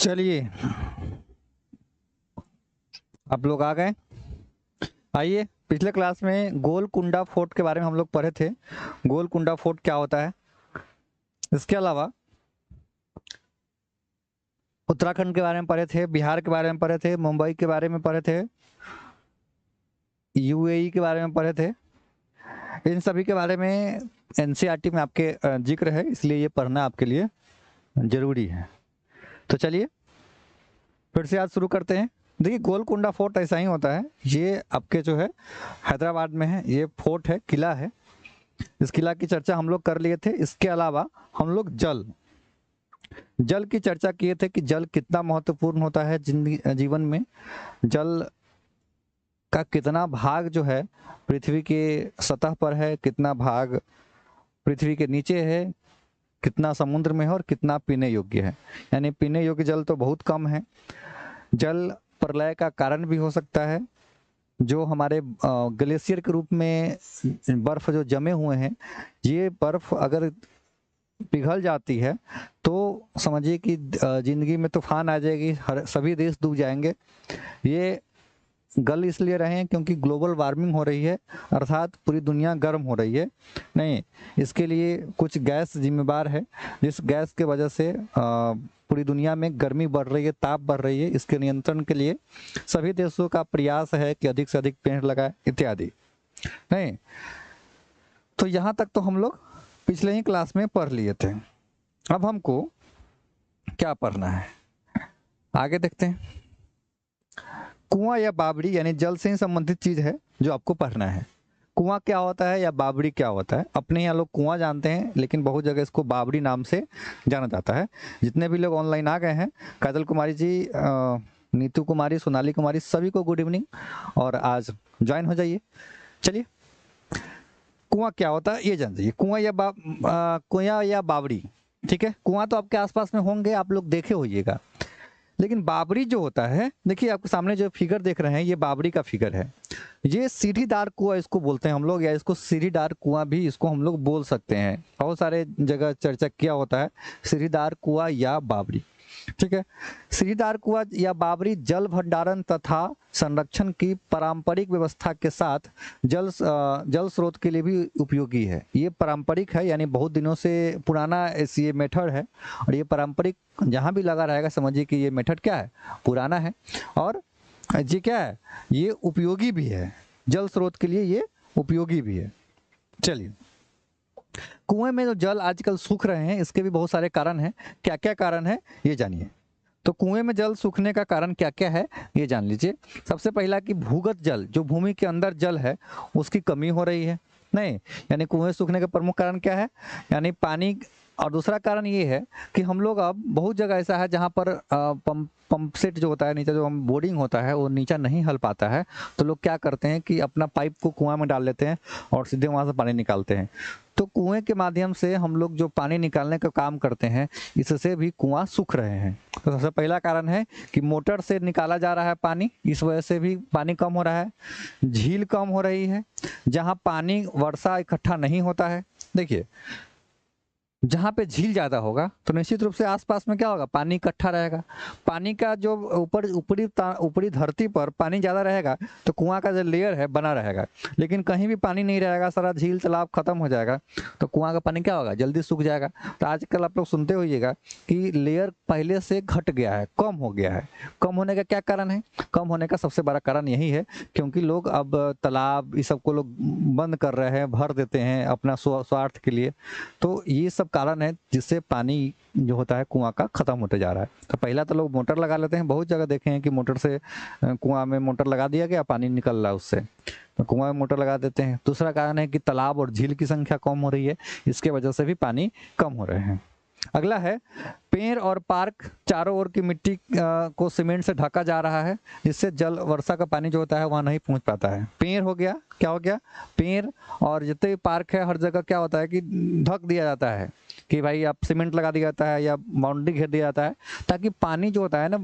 चलिए, आप लोग आ गए। आइए, पिछले क्लास में गोलकुंडा फोर्ट के बारे में हम लोग पढ़े थे। गोलकुंडा फोर्ट क्या होता है। इसके अलावा उत्तराखंड के बारे में पढ़े थे, बिहार के बारे में पढ़े थे, मुंबई के बारे में पढ़े थे, यूएई के बारे में पढ़े थे। इन सभी के बारे में एनसीईआरटी में आपके जिक्र है, इसलिए ये पढ़ना आपके लिए जरूरी है। तो चलिए फिर से आज शुरू करते हैं। देखिए, गोलकुंडा फोर्ट ऐसा ही होता है। ये आपके जो है हैदराबाद में है। ये फोर्ट है, किला है। इस किला की चर्चा हम लोग कर लिए थे। इसके अलावा हम लोग जल की चर्चा किए थे कि जल कितना महत्वपूर्ण होता है जीवन में। जल का कितना भाग जो है पृथ्वी के सतह पर है, कितना भाग पृथ्वी के नीचे है, कितना समुद्र में है और कितना पीने योग्य है। यानी पीने योग्य जल तो बहुत कम है। जल प्रलय का कारण भी हो सकता है। जो हमारे ग्लेशियर के रूप में बर्फ जो जमे हुए हैं, ये बर्फ अगर पिघल जाती है तो समझिए कि जिंदगी में तूफान आ जाएगी, सभी देश डूब जाएंगे। ये गल इसलिए रहे हैं क्योंकि ग्लोबल वार्मिंग हो रही है, अर्थात पूरी दुनिया गर्म हो रही है। नहीं, इसके लिए कुछ गैस जिम्मेदार है, जिस गैस के वजह से पूरी दुनिया में गर्मी बढ़ रही है, ताप बढ़ रही है। इसके नियंत्रण के लिए सभी देशों का प्रयास है कि अधिक से अधिक पेड़ लगाए इत्यादि। नहीं, तो यहाँ तक तो हम लोग पिछले ही क्लास में पढ़ लिए थे। अब हमको क्या पढ़ना है, आगे देखते हैं। कुआं या बावड़ी यानी जल से ही संबंधित चीज है जो आपको पढ़ना है। कुआं क्या होता है या बावड़ी क्या होता है। अपने यहाँ लोग कुआं जानते हैं, लेकिन बहुत जगह इसको बावड़ी नाम से जाना जाता है। जितने भी लोग ऑनलाइन आ गए हैं, काजल कुमारी जी, नीतू कुमारी, सोनाली कुमारी, सभी को गुड इवनिंग और आज ज्वाइन हो जाइए। चलिए, कुआं क्या होता है ये जान जाइए। कुआं या बावड़ी, ठीक है। कुआं तो आपके आसपास में होंगे, आप लोग देखे होइएगा। लेकिन बावड़ी जो होता है, देखिए आपके सामने जो फिगर देख रहे हैं, ये बावड़ी का फिगर है। ये सीढ़ीदार कुआं इसको बोलते हैं हम लोग, या इसको सीढ़ीदार कुआं भी इसको हम लोग बोल सकते हैं। बहुत सारे जगह चर्चा किया होता है सीढ़ीदार कुआं या बावड़ी, ठीक है। सीढ़ीदार कुआं या बावड़ी जल भंडारण तथा संरक्षण की पारंपरिक व्यवस्था के साथ जल स्रोत के लिए भी उपयोगी है। ये पारंपरिक है, यानी बहुत दिनों से पुराना ये मेथड है। और ये पारंपरिक जहाँ भी लगा रहेगा, समझिए कि ये मेथड क्या है, पुराना है। और ये क्या है, ये उपयोगी भी है, जल स्रोत के लिए ये उपयोगी भी है। चलिए, कुएं में जो जल आजकल सूख रहे हैं, इसके भी बहुत सारे कारण हैं। क्या क्या कारण है ये जानिए। तो कुएं में जल सूखने का कारण क्या क्या है ये जान लीजिए। सबसे पहला कि भूगत जल, जो भूमि के अंदर जल है, उसकी कमी हो रही है। नहीं, यानी कुएं सूखने का प्रमुख कारण क्या है, यानी पानी। और दूसरा कारण ये है कि हम लोग अब बहुत जगह ऐसा है जहाँ पर पंप सेट जो होता है नीचे, जो हम बोरिंग होता है वो नीचा नहीं हल पाता है, तो लोग क्या करते हैं कि अपना पाइप को कुआं में डाल लेते हैं और सीधे वहां से पानी निकालते हैं। तो कुएं के माध्यम से हम लोग जो पानी निकालने का काम करते हैं, इससे भी कुआं सूख रहे हैं। तो सबसे पहला कारण है कि मोटर से निकाला जा रहा है पानी, इस वजह से भी पानी कम हो रहा है। झील कम हो रही है, जहाँ पानी वर्षा इकट्ठा नहीं होता है। देखिए, जहाँ पे झील ज्यादा होगा तो निश्चित रूप से आसपास में क्या होगा, पानी इकट्ठा रहेगा। पानी का जो ऊपरी धरती पर पानी ज्यादा रहेगा तो कुआं का जो लेयर है बना रहेगा। लेकिन कहीं भी पानी नहीं रहेगा, सारा झील तालाब खत्म हो जाएगा, तो कुआं का पानी क्या होगा, जल्दी सूख जाएगा। तो आजकल आप लोग सुनते होइएगा कि लेयर पहले से घट गया है, कम हो गया है। कम होने का क्या कारण है, कम होने का सबसे बड़ा कारण यही है क्योंकि लोग अब तालाब इस सबको लोग बंद कर रहे हैं, भर देते हैं अपना स्वार्थ के लिए। तो ये सब कारण है जिससे पानी जो होता है कुआं का खत्म होते जा रहा है। तो पहला तो लोग मोटर लगा लेते हैं, बहुत जगह देखे हैं कि मोटर से कुआं में मोटर लगा दिया गया, पानी निकल रहा है उससे, तो कुआं में मोटर लगा देते हैं। दूसरा कारण है कि तालाब और झील की संख्या कम हो रही है, इसके वजह से भी पानी कम हो रहे हैं। अगला है पेड़ और पार्क, चारों ओर की मिट्टी को सीमेंट से ढका जा रहा है, जिससे जल वर्षा का पानी जो होता है वहां नहीं पहुंच पाता है। पेड़ हो गया, क्या हो गया, पेड़ और जितने भी पार्क है हर जगह क्या होता है कि ढक दिया जाता है, कि भाई आप सीमेंट लगा दिया जाता है या बाउंड्री घेर दिया जाता है, ताकि पानी जो होता है ना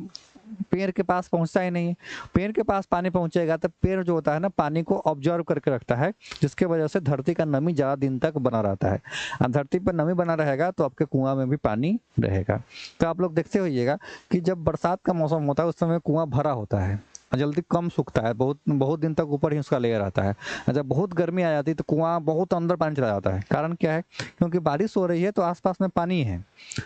पेड़ के पास पहुंचता ही नहीं है। पेड़ के पास पानी पहुंचेगा तो पेड़ जो होता है ना पानी को ऑब्जर्व करके रखता है, जिसके वजह से धरती का नमी ज़्यादा दिन तक बना रहता है। और धरती पर नमी बना रहेगा तो आपके कुआं में भी पानी रहेगा। तो आप लोग देखते होइएगा कि जब बरसात का मौसम होता है उस समय कुआं भरा होता है, जल्दी कम सूखता है, बहुत बहुत दिन तक ऊपर ही उसका लेयर आता है। जब बहुत गर्मी आ जाती है तो कुआं बहुत अंदर पानी चला जाता है। कारण क्या है? क्योंकि बारिश हो रही है तो आसपास में पानी है,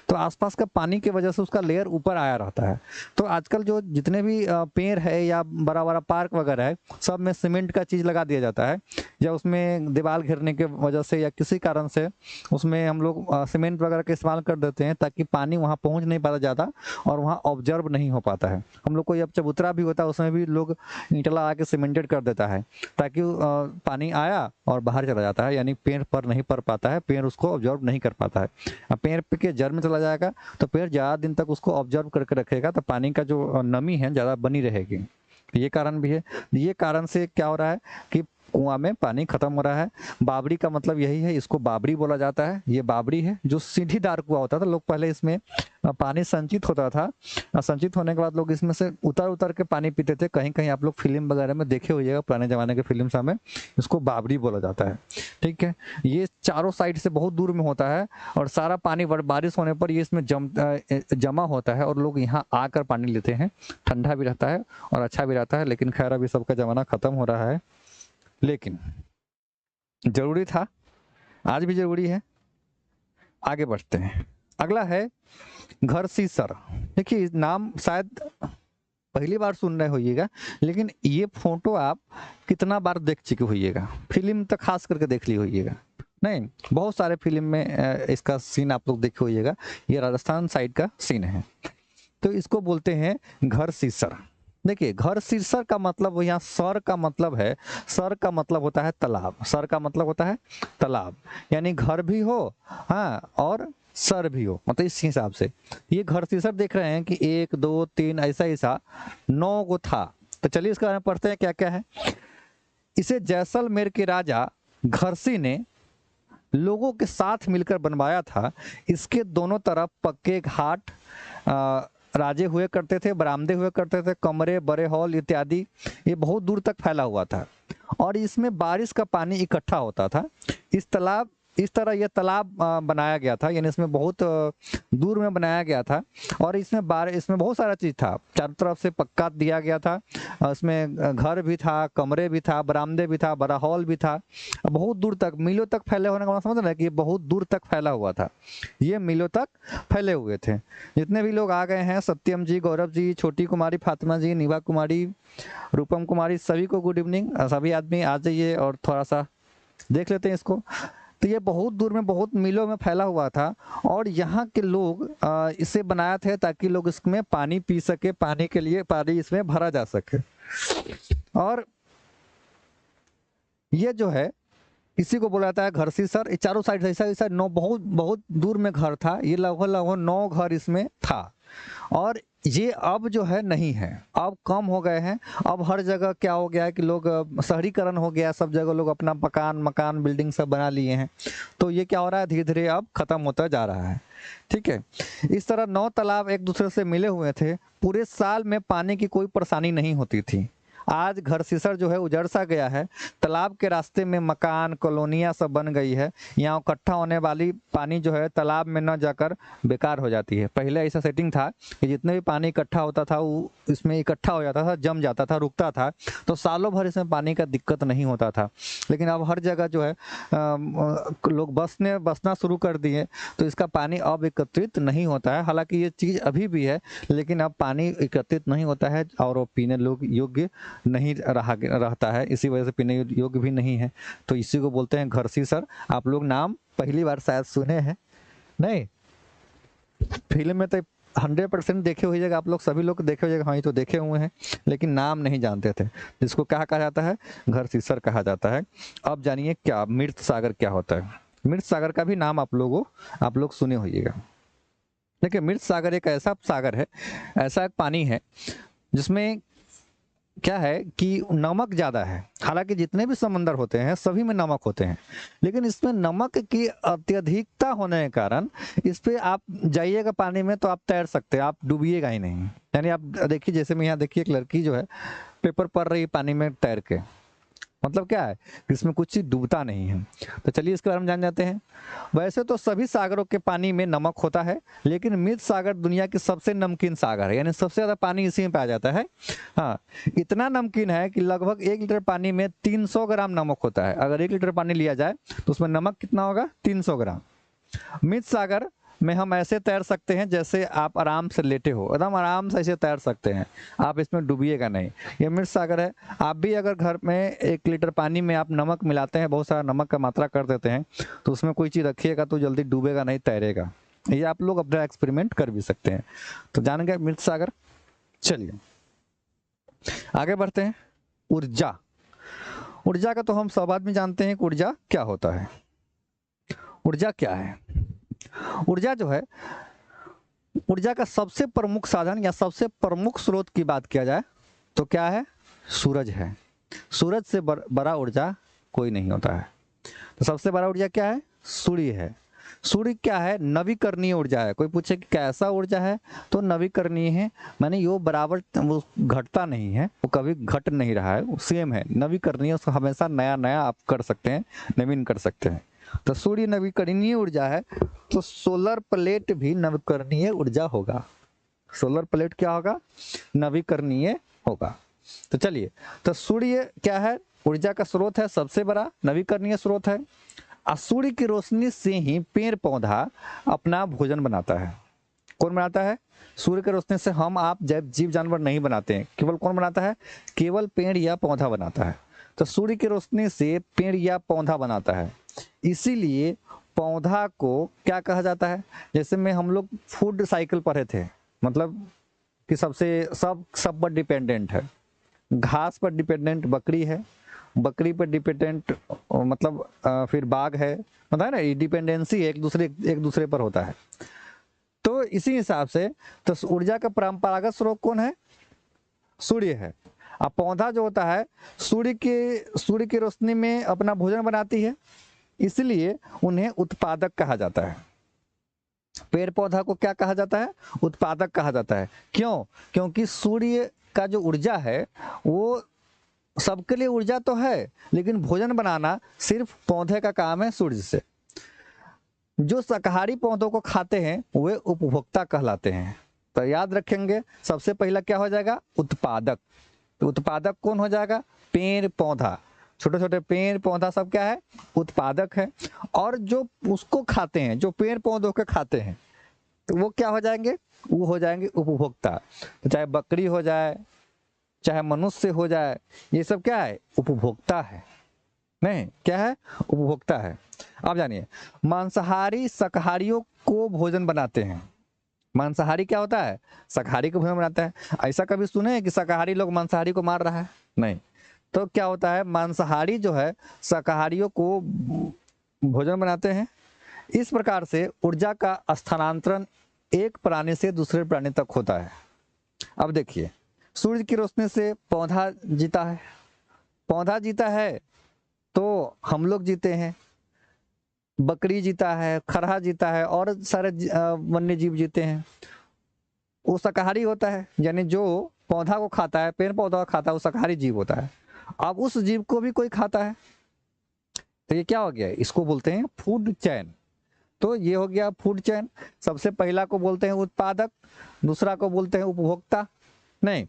तो आसपास का पानी की वजह से उसका लेयर ऊपर आया रहता है। तो आजकल जो जितने भी पेड़ है या बड़ा बड़ा पार्क वगैरह है, सब में सीमेंट का चीज़ लगा दिया जाता है, या उसमें दीवार घेरने के वजह से या किसी कारण से उसमें हम लोग सीमेंट वगैरह का इस्तेमाल कर देते हैं, ताकि पानी वहाँ पहुँच नहीं पाता ज़्यादा और वहाँ ऑब्जर्व नहीं हो पाता है। हम लोग को जब चबूतरा भी होता है उसमें भी लोग ईंट लगा के सीमेंटेड कर देता है, ताकि पानी आया और बाहर चला जाता है, यानी पेड़ पर नहीं पड़ पाता है, पेड़ उसको ऑब्जर्व नहीं कर पाता है। अब पेड़ के जड़ में चला जाएगा तो पेड़ ज़्यादा दिन तक उसको ऑब्जर्व करके रखेगा, तो पानी का जो नमी है ज़्यादा बनी रहेगी। ये कारण भी है। ये कारण से क्या हो रहा है कि कुआं में पानी खत्म हो रहा है। बावड़ी का मतलब यही है, इसको बावड़ी बोला जाता है। ये बावड़ी है जो सीढ़ीदार कुआं होता था। लोग पहले इसमें पानी संचित होता था, संचित होने के बाद लोग इसमें से उतर उतर के पानी पीते थे। कहीं कहीं आप लोग फिल्म वगैरह में देखे होइएगा, पुराने जमाने के फिल्म सा में इसको बावड़ी बोला जाता है। ठीक है, ये चारों साइड से बहुत दूर में होता है और सारा पानी बारिश होने पर ये इसमें जमा होता है और लोग यहाँ आकर पानी लेते हैं। ठंडा भी रहता है और अच्छा भी रहता है। लेकिन खैर अभी सबका जमाना खत्म हो रहा है, लेकिन जरूरी था, आज भी जरूरी है। आगे बढ़ते हैं। अगला है घरसीसर। देखिए नाम शायद पहली बार सुन रहे होइएगा, लेकिन ये फोटो आप कितना बार देख चुके होइएगा, फिल्म तक खास करके देख ली होइएगा। नहीं, बहुत सारे फिल्म में इसका सीन आप लोग देखे होइएगा। ये राजस्थान साइड का सीन है। तो इसको बोलते हैं घरसीसर। देखिए घरसीसर का मतलब, यहाँ सर का मतलब है, सर का मतलब होता है तालाब। सर का मतलब होता है तालाब, यानी घर भी हो हाँ और सर भी हो, मतलब इस हिसाब से ये घरसीसर देख रहे हैं कि 1 2 3 ऐसा ऐसा 9 गो था। तो चलिए इसके बारे में पढ़ते हैं क्या क्या है। इसे जैसलमेर के राजा घरसी ने लोगों के साथ मिलकर बनवाया था। इसके दोनों तरफ पक्के घाट राजे हुए करते थे, बरामदे हुए करते थे, कमरे, बड़े हॉल इत्यादि। ये बहुत दूर तक फैला हुआ था और इसमें बारिश का पानी इकट्ठा होता था। इस तरह यह तालाब बनाया गया था, यानी इसमें बहुत दूर में बनाया गया था और इसमें बहुत सारा चीज़ था। चारों तरफ से पक्का दिया गया था। इसमें घर भी था, कमरे भी था, बरामदे भी था, बड़ा हॉल भी था। बहुत दूर तक, मीलों तक फैले होने का मतलब समझ रहे हैं कि ये बहुत दूर तक फैला हुआ था। ये मीलों तक फैले हुए थे। जितने भी लोग आ गए हैं, सत्यम जी, गौरव जी, छोटी कुमारी, फातिमा जी, निभा कुमारी, रूपम कुमारी, सभी को गुड इवनिंग। सभी आदमी आ जाइए और थोड़ा सा देख लेते हैं इसको। तो ये बहुत दूर में, बहुत मीलों में फैला हुआ था और यहाँ के लोग इसे बनाया थे ताकि लोग इसमें पानी पी सके, पानी के लिए पानी इसमें भरा जा सके। और ये जो है इसी को बोला जाता है घरसीसर। चारों साइड ऐसा ऐसा 9 बहुत बहुत दूर में घर था। ये लगभग लगभग 9 घर इसमें था और ये अब जो है नहीं है, अब कम हो गए हैं। अब हर जगह क्या हो गया है कि लोग शहरीकरण हो गया, सब जगह लोग अपना मकान बिल्डिंग सब बना लिए हैं। तो ये क्या हो रहा है, धीरे धीरे अब खत्म होता जा रहा है। ठीक है, इस तरह 9 तालाब एक दूसरे से मिले हुए थे। पूरे साल में पानी की कोई परेशानी नहीं होती थी। आज घरसीसर जो है उजड़ सा गया है। तालाब के रास्ते में मकान, कॉलोनियाँ सब बन गई है। यहाँ इकट्ठा होने वाली पानी जो है तालाब में न जाकर बेकार हो जाती है। पहले ऐसा सेटिंग था कि जितने भी पानी इकट्ठा होता था वो इसमें इकट्ठा हो जाता था, जम जाता था, रुकता था, तो सालों भर इसमें पानी का दिक्कत नहीं होता था। लेकिन अब हर जगह जो है लोग बसना शुरू कर दिए, तो इसका पानी अब एकत्रित नहीं होता है। हालांकि ये चीज़ अभी भी है, लेकिन अब पानी एकत्रित नहीं होता है और वो पीने योग्य नहीं रहता है। इसी वजह से पीने योग्य भी नहीं है। तो इसी को बोलते हैं घरसीसर। आप लोग नाम पहली बार शायद सुने हैं, नहीं फिल्म में तो 100% देखे हुई जगह आप लोग, सभी लोग देखे हुए जगह, हाँ ये तो देखे हुए हैं, लेकिन नाम नहीं जानते थे। जिसको क्या कहा जाता है, घरसीसर कहा जाता है। अब जानिए क्या मृत सागर क्या होता है। मृत सागर का भी नाम आप लोग सुने होइएगा। देखिए मृत सागर एक ऐसा सागर है, ऐसा एक पानी है जिसमें क्या है कि नमक ज्यादा है। हालांकि जितने भी समंदर होते हैं सभी में नमक होते हैं, लेकिन इसमें नमक की अत्यधिकता होने के कारण इस पे आप जाइएगा पानी में तो आप तैर सकते हैं, आप डूबिएगा ही नहीं। यानी आप देखिए, जैसे मैं यहाँ देखिए एक लड़की जो है पेपर पढ़ रही है पानी में तैर के, मतलब क्या है, इसमें कुछ चीज डूबता नहीं है। तो चलिए इसके बारे में जान जाते हैं। वैसे तो सभी सागरों के पानी में नमक होता है, लेकिन मृत सागर दुनिया की सबसे नमकीन सागर है, यानी सबसे ज्यादा पानी इसी में पाया जाता है। हाँ, इतना नमकीन है कि लगभग 1 लीटर पानी में 300 ग्राम नमक होता है। अगर 1 लीटर पानी लिया जाए तो उसमें नमक कितना होगा, 300 ग्राम। मृत सागर में हम ऐसे तैर सकते हैं जैसे आप आराम से लेटे हो, एकदम आराम से ऐसे तैर सकते हैं, आप इसमें डूबिएगा नहीं। ये मृत सागर है। आप भी अगर घर में 1 लीटर पानी में आप नमक मिलाते हैं, बहुत सारा नमक का मात्रा कर देते हैं, तो उसमें कोई चीज रखिएगा तो जल्दी डूबेगा नहीं, तैरेगा। ये आप लोग अपना एक्सपेरिमेंट कर भी सकते हैं। तो जान गए मृत सागर। चलिए आगे बढ़ते हैं। ऊर्जा। ऊर्जा का तो हम सब आदमी जानते हैं कि ऊर्जा क्या होता है। ऊर्जा क्या है? ऊर्जा जो है, ऊर्जा का सबसे प्रमुख साधन या सबसे प्रमुख स्रोत की बात किया जाए तो क्या है, सूरज है। सूरज से बड़ा ऊर्जा कोई नहीं होता है। तो सबसे बड़ा ऊर्जा क्या है, सूर्य है। सूर्य क्या है, नवीकरणीय ऊर्जा है। कोई पूछे कि कैसा ऊर्जा है, तो नवीकरणीय है, माने वो बराबर, वो घटता नहीं है, वो कभी घट नहीं रहा है, वो सेम है, नवीकरणीय, उसको हमेशा नया नया आप कर सकते हैं, नवीन कर सकते हैं। तो सूर्य नवीकरणीय ऊर्जा है, तो सोलर प्लेट भी नवीकरणीय ऊर्जा होगा। सोलर प्लेट क्या होगा, नवीकरणीय होगा। तो चलिए, तो सूर्य क्या है, ऊर्जा का स्रोत है, सबसे बड़ा नवीकरणीय स्रोत है। और सूर्य की रोशनी से ही पेड़ पौधा अपना भोजन बनाता है। कौन बनाता है, सूर्य की रोशनी से हम आप जीव जानवर नहीं बनाते हैं, केवल कौन बनाता है, केवल पेड़ या पौधा बनाता है। तो सूर्य की रोशनी से पेड़ या पौधा बनाता है, इसीलिए पौधा को क्या कहा जाता है। जैसे में हम लोग फूड साइकिल पढ़े थे, मतलब कि सब पर डिपेंडेंट है। घास पर डिपेंडेंट बकरी है, बकरी पर डिपेंडेंट मतलब फिर बाघ है, पता है ना, डिपेंडेंसी एक दूसरे पर होता है। तो इसी हिसाब से तो ऊर्जा का परंपरागत स्रोत कौन है, सूर्य है। अब पौधा जो होता है सूर्य की रोशनी में अपना भोजन बनाती है, इसलिए उन्हें उत्पादक कहा जाता है। पेड़ पौधा को क्या कहा जाता है, उत्पादक कहा जाता है। क्यों, क्योंकि सूर्य का जो ऊर्जा है वो सबके लिए ऊर्जा तो है, लेकिन भोजन बनाना सिर्फ पौधे का काम है सूर्य से। जो शाकाहारी पौधों को खाते हैं वे उपभोक्ता कहलाते हैं। तो याद रखेंगे, सबसे पहला क्या हो जाएगा, उत्पादक। तो उत्पादक कौन हो जाएगा, पेड़ पौधा, छोटे छोटे पेड़ पौधा सब क्या है, उत्पादक है। और जो उसको खाते हैं, जो पेड़ पौधों के खाते हैं, तो वो क्या हो जाएंगे, वो हो जाएंगे उपभोक्ता। तो चाहे बकरी हो जाए, चाहे मनुष्य हो जाए, ये सब क्या है, उपभोक्ता है। नहीं, क्या है, उपभोक्ता है। आप जानिए, मांसाहारी शाकाहारियों को भोजन बनाते हैं। मांसाहारी क्या होता है, शाकाहारी को भोजन बनाता है। ऐसा कभी सुने हैं कि शाकाहारी लोग मांसाहारी को मार रहा है, नहीं। तो क्या होता है, मांसाहारी जो है शाकाहारियों को भोजन बनाते हैं। इस प्रकार से ऊर्जा का स्थानांतरण एक प्राणी से दूसरे प्राणी तक होता है। अब देखिए, सूर्य की रोशनी से पौधा जीता है, पौधा जीता है तो हम लोग जीते हैं, बकरी जीता है, खरहा जीता है, और सारे वन्य जीव जीते हैं। वो शाकाहारी होता है, यानी जो पौधा को खाता है, पेड़ पौधा को खाता है, वो शाकाहारी जीव होता है। अब उस जीव को भी कोई खाता है, तो ये क्या हो गया, इसको बोलते हैं फूड चैन। तो ये हो गया फूड चैन। सबसे पहला को बोलते हैं उत्पादक, दूसरा को बोलते हैं उपभोक्ता। नहीं,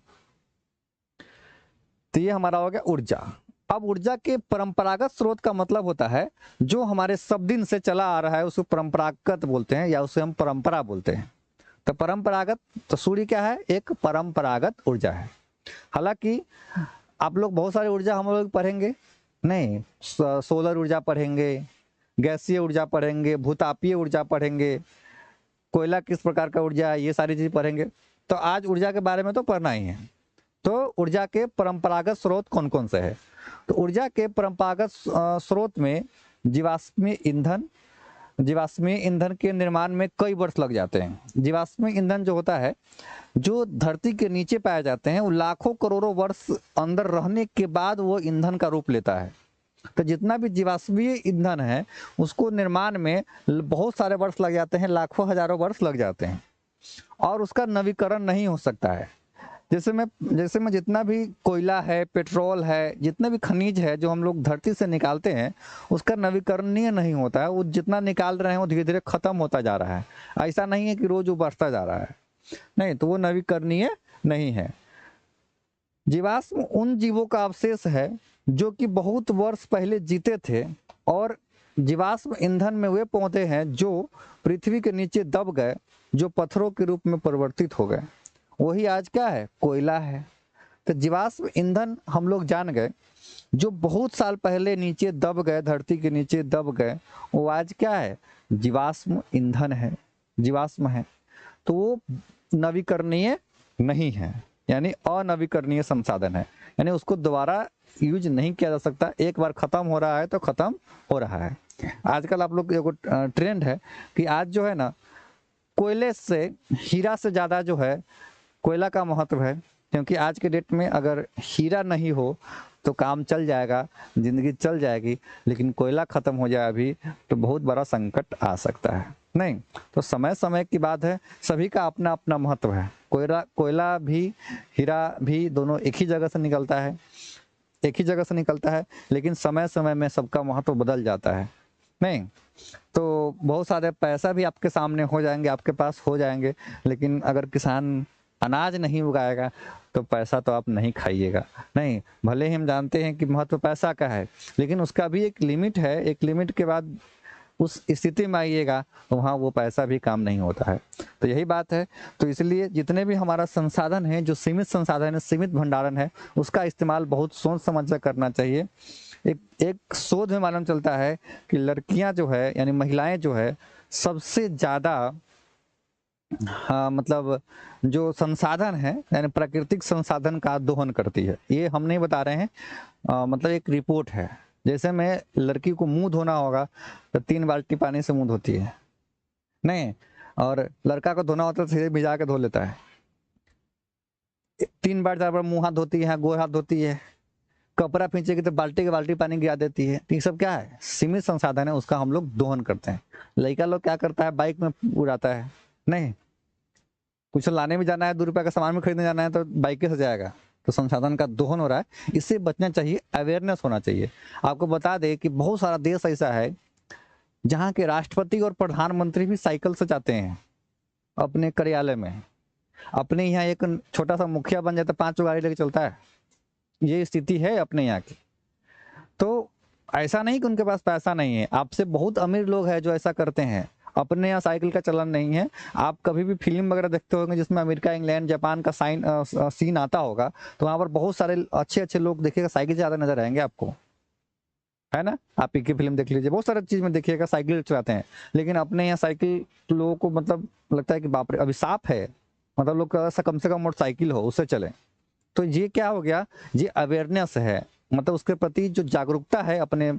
तो ये हमारा हो गया ऊर्जा। अब ऊर्जा के परंपरागत स्रोत का मतलब होता है जो हमारे सब दिन से चला आ रहा है, उसको परंपरागत बोलते हैं, या उसे हम परंपरा बोलते हैं। तो परंपरागत, तो सूर्य क्या है, एक परंपरागत ऊर्जा है। हालांकि आप लोग बहुत सारी ऊर्जा हम लोग पढ़ेंगे, नहीं, सोलर ऊर्जा पढ़ेंगे, गैसीय ऊर्जा पढ़ेंगे, भूतापीय ऊर्जा पढ़ेंगे, कोयला किस प्रकार का ऊर्जा है, ये सारी चीज पढ़ेंगे। तो आज ऊर्जा के बारे में तो पढ़ना ही है। तो ऊर्जा के परंपरागत स्रोत कौन कौन से है, तो ऊर्जा के परंपरागत स्रोत में जीवाश्मीय ईंधन, जीवाश्मीय ईंधन के निर्माण में कई वर्ष लग जाते हैं। जीवाश्मीय ईंधन जो होता है, जो धरती के नीचे पाए जाते हैं, वो लाखों करोड़ों वर्ष अंदर रहने के बाद वो ईंधन का रूप लेता है। तो जितना भी जीवाश्मीय ईंधन है उसको निर्माण में बहुत सारे वर्ष लग जाते हैं, लाखों हजारों वर्ष लग जाते हैं, और उसका नवीकरण नहीं हो सकता है। जैसे में जितना भी कोयला है, पेट्रोल है, जितने भी खनिज है जो हम लोग धरती से निकालते हैं, उसका नवीकरणीय नहीं होता है। वो जितना निकाल रहे हैं वो धीरे धीरे खत्म होता जा रहा है। ऐसा नहीं है कि रोज वो बढ़ता जा रहा है, नहीं, तो वो नवीकरणीय नहीं है। जीवाश्म उन जीवों का अवशेष है जो कि बहुत वर्ष पहले जीते थे, और जीवाश्म ईंधन में वे पौधे हैं जो पृथ्वी के नीचे दब गए, जो पत्थरों के रूप में परिवर्तित हो गए। वही आज क्या है? कोयला है। तो जीवाश्म ईंधन हम लोग जान गए, जो बहुत साल पहले नीचे दब गए, धरती के नीचे दब गए, वो आज क्या है? जीवाश्म ईंधन है, जीवाश्म है। तो वो नवीकरणीय नहीं है, यानी अनवीकरणीय संसाधन है, यानी उसको दोबारा यूज नहीं किया जा सकता। एक बार खत्म हो रहा है तो खत्म हो रहा है। आजकल आप लोग एगो ट्रेंड है कि आज जो है ना, कोयले से, हीरा से ज्यादा जो है कोयला का महत्व है, क्योंकि आज के डेट में अगर हीरा नहीं हो तो काम चल जाएगा, जिंदगी चल जाएगी, लेकिन कोयला खत्म हो जाए अभी तो बहुत बड़ा संकट आ सकता है। नहीं, तो समय समय की बात है, सभी का अपना अपना महत्व है। कोयला भी, हीरा भी, दोनों एक ही जगह से निकलता है, एक ही जगह से निकलता है, लेकिन समय समय में सबका महत्व बदल जाता है। नहीं, तो बहुत सारे पैसा भी आपके सामने हो जाएंगे, आपके पास हो जाएंगे, लेकिन अगर किसान अनाज नहीं उगाएगा तो पैसा तो आप नहीं खाइएगा। नहीं, भले ही हम जानते हैं कि महत्व पैसा का है, लेकिन उसका भी एक लिमिट है। एक लिमिट के बाद उस स्थिति में आइएगा तो वहाँ वो पैसा भी काम नहीं होता है। तो यही बात है। तो इसलिए जितने भी हमारा संसाधन है, जो सीमित संसाधन है, सीमित भंडारण है, उसका इस्तेमाल बहुत सोच समझ कर करना चाहिए। एक शोध में मालूम चलता है कि लड़कियां जो है, यानी महिलाएं जो है, सबसे ज्यादा, हाँ, मतलब जो संसाधन है, यानी प्राकृतिक संसाधन का दोहन करती है। ये हम नहीं बता रहे हैं, मतलब एक रिपोर्ट है। जैसे में लड़की को मुंह धोना होगा तो 3 बाल्टी पानी से मुंह धोती है, नहीं, और लड़का को धोना होता है तो सीधे भिजा के धो लेता है। 3 बार 4 बार मुंह हाथ धोती है, गोड़ हाथ धोती है, कपड़ा खींचेगी तो बाल्टी के बाल्टी पानी गिरा देती है। तो ये सब क्या है? सीमित संसाधन है, उसका हम लोग दोहन करते हैं। लड़का लोग क्या करता है? बाइक में उड़ाता है, नहीं, कुछ लाने में जाना है, 2 रुपए का सामान में खरीदने जाना है तो बाइक से जाएगा। तो संसाधन का दोहन हो रहा है, इससे बचना चाहिए, अवेयरनेस होना चाहिए। आपको बता दें कि बहुत सारा देश ऐसा है जहाँ के राष्ट्रपति और प्रधानमंत्री भी साइकिल से जाते हैं अपने कार्यालय में। अपने यहाँ एक छोटा सा मुखिया बन जाता है, 5 गाड़ी लेके चलता है। ये स्थिति है अपने यहाँ की। तो ऐसा नहीं कि उनके पास पैसा नहीं है, आपसे बहुत अमीर लोग हैं जो ऐसा करते हैं। अपने यहाँ साइकिल का चलन नहीं है। आप कभी भी फिल्म वगैरह देखते होंगे जिसमें अमेरिका, इंग्लैंड, जापान का सीन आता होगा, तो वहां पर बहुत सारे अच्छे अच्छे लोग देखिएगा साइकिल ज्यादा नजर आएंगे आपको, है ना। आप एक ही फिल्म देख लीजिए, बहुत सारे चीज में देखिएगा साइकिल चलाते हैं। लेकिन अपने यहाँ साइकिल लोगों को मतलब लगता है कि बाप रे अभिशाप है, मतलब लोग कम से कम मोटरसाइकिल हो उससे चले। तो ये क्या हो गया? ये अवेयरनेस है, मतलब उसके प्रति जो जागरूकता है अपने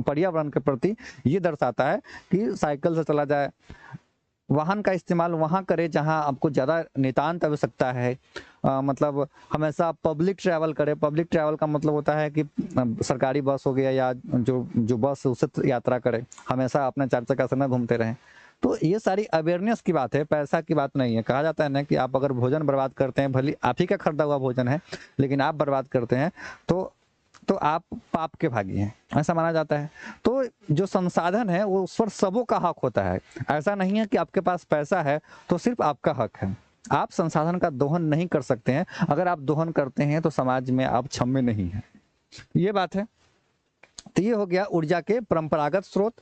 पर्यावरण के प्रति, ये दर्शाता है कि साइकिल से चला जाए। वाहन का इस्तेमाल वहां करे जहां आपको ज्यादा नितांत आवश्यकता है। मतलब हमेशा पब्लिक ट्रैवल करे। पब्लिक ट्रैवल का मतलब होता है कि सरकारी बस हो गया या जो बस है उससे यात्रा करे, हमेशा अपने 4 चक्का से न घूमते रहें। तो ये सारी अवेयरनेस की बात है, पैसा की बात नहीं है। कहा जाता है ना कि आप अगर भोजन बर्बाद करते हैं, भले आप ही का खरीदा हुआ भोजन है, लेकिन आप बर्बाद करते हैं तो आप पाप के भागी हैं, ऐसा माना जाता है। तो जो संसाधन है वो उस पर सबों का हक होता है। ऐसा नहीं है कि आपके पास पैसा है तो सिर्फ आपका हक है। आप संसाधन का दोहन नहीं कर सकते हैं। अगर आप दोहन करते हैं तो समाज में आप क्षम्य नहीं है, ये बात है। तो ये हो गया ऊर्जा के परंपरागत स्रोत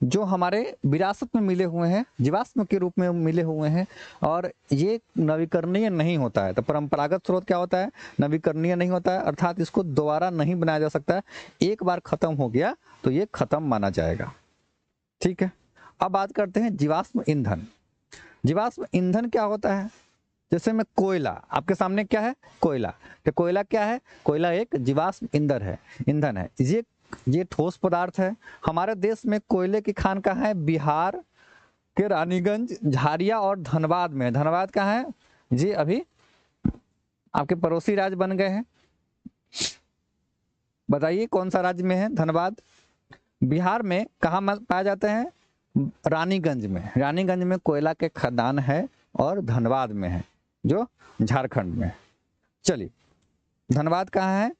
जो हमारे विरासत में मिले हुए हैं, जीवाश्म के रूप में मिले हुए हैं, और ये नवीकरणीय नहीं होता है। तो परंपरागत स्रोत क्या होता है? नवीकरणीय नहीं होता है, अर्थात इसको दोबारा नहीं बनाया जा सकता है। एक बार खत्म हो गया तो ये खत्म माना जाएगा, ठीक है। अब बात करते हैं जीवाश्म ईंधन। जीवाश्म ईंधन क्या होता है? जैसे में कोयला आपके सामने क्या है? कोयला। तो कोयला क्या है? कोयला एक जीवाश्म ईंधन है। ये ये ठोस पदार्थ है। हमारे देश में कोयले की खान कहाँ है? बिहार के रानीगंज, झारिया और धनबाद में। धनबाद कहाँ है जी? अभी आपके पड़ोसी राज्य बन गए हैं। बताइए कौन सा राज्य में है धनबाद? बिहार में। कहाँ पाए जाते हैं? रानीगंज में। रानीगंज में कोयला के खदान है और धनबाद में है जो झारखंड में। चलिए, धनबाद कहाँ है?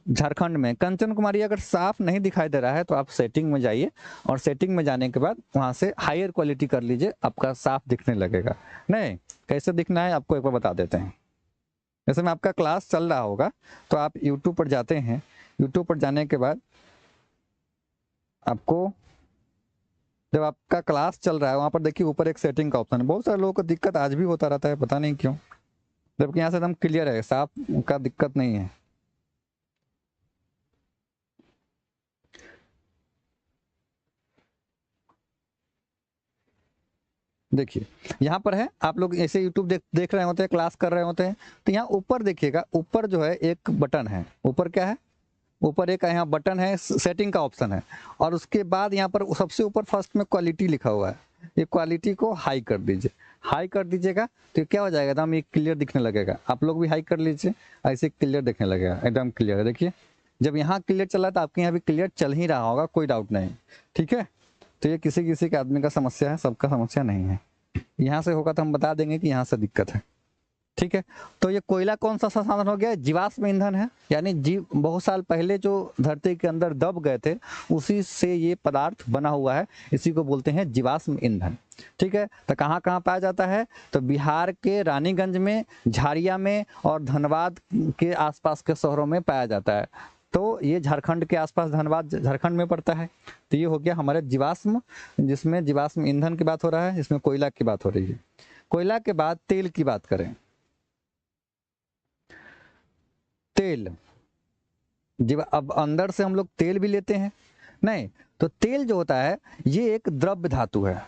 झारखंड में। कंचन कुमारी अगर साफ नहीं दिखाई दे रहा है तो आप सेटिंग में जाइए और सेटिंग में जाने के बाद वहां से हायर क्वालिटी कर लीजिए, आपका साफ दिखने लगेगा। नहीं, कैसे दिखना है आपको एक बार बता देते हैं। जैसे में आपका क्लास चल रहा होगा तो आप यूट्यूब पर जाते हैं। यूट्यूब पर जाने के बाद आपको जब आपका क्लास चल रहा है वहां पर देखिए ऊपर एक सेटिंग का ऑप्शन है। बहुत सारे लोगों को दिक्कत आज भी होता रहता है, पता नहीं क्यों, जबकि यहाँ से एकदम क्लियर है, साफ का दिक्कत नहीं है। देखिए यहाँ पर है, आप लोग ऐसे यूट्यूब देख रहे होते हैं, क्लास कर रहे होते हैं, तो यहाँ ऊपर देखिएगा, ऊपर जो है एक बटन है। ऊपर क्या है? ऊपर एक यहाँ बटन है, सेटिंग का ऑप्शन है, और उसके बाद यहाँ पर सबसे ऊपर फर्स्ट में क्वालिटी लिखा हुआ है। ये क्वालिटी को हाई कर दीजिए। हाई कर दीजिएगा तो क्या हो जाएगा? एकदम ये क्लियर दिखने लगेगा। आप लोग भी हाई कर लीजिए, ऐसे क्लियर दिखने लगेगा, एकदम क्लियर। देखिए जब यहाँ क्लियर चला तो आपके यहाँ भी क्लियर चल ही रहा होगा, कोई डाउट नहीं। ठीक है, तो ये किसी किसी के आदमी का समस्या है, सबका समस्या नहीं है। यहाँ से होगा तो हम बता देंगे कि यहाँ से दिक्कत है। ठीक है, तो ये कोयला कौन सा संसाधन हो गया? जीवाश्म ईंधन है, यानी जीव बहुत साल पहले जो धरती के अंदर दब गए थे उसी से ये पदार्थ बना हुआ है, इसी को बोलते हैं जीवाश्म ईंधन। ठीक है, तो कहाँ कहाँ पाया जाता है? तो बिहार के रानीगंज में, झारिया में और धनबाद के आसपास के शहरों में पाया जाता है। तो ये झारखंड के आसपास, धनबाद झारखंड में पड़ता है। तो ये हो गया हमारे जीवाश्म, जिसमें जीवाश्म ईंधन की बात हो रहा है, इसमें कोयला की बात हो रही है। कोयला के बाद तेल की बात करें। तेल, जब अब अंदर से हम लोग तेल भी लेते हैं, नहीं तो तेल जो होता है ये एक द्रव्य धातु है।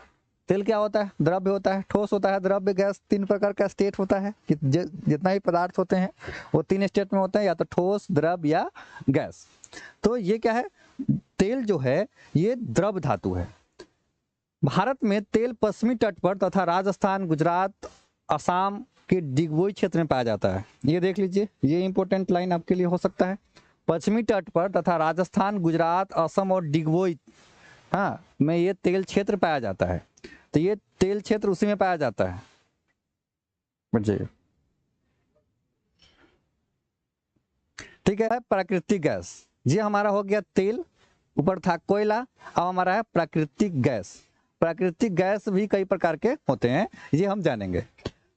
तेल क्या होता है? द्रव्य होता है, ठोस होता है, द्रव्य, गैस। 3 प्रकार का स्टेट होता है। जितना भी पदार्थ होते हैं वो 3 स्टेट में होते हैं, या तो ठोस, द्रव्य या गैस। तो ये क्या है? तेल जो है ये द्रव्य धातु है। भारत में तेल पश्चिमी तट पर तथा राजस्थान, गुजरात, असम के डिगबोई क्षेत्र में पाया जाता है। ये देख लीजिए, ये इंपॉर्टेंट लाइन आपके लिए हो सकता है। पश्चिमी तट पर तथा राजस्थान, गुजरात, असम और डिगबोई, हाँ, में ये तेल क्षेत्र पाया जाता है। तो ये तेल क्षेत्र उसी में पाया जाता है। समझिए, ठीक है। प्राकृतिक गैस, ये हमारा हो गया तेल, ऊपर था कोयला, अब हमारा है प्राकृतिक गैस। प्राकृतिक गैस भी कई प्रकार के होते हैं, ये हम जानेंगे।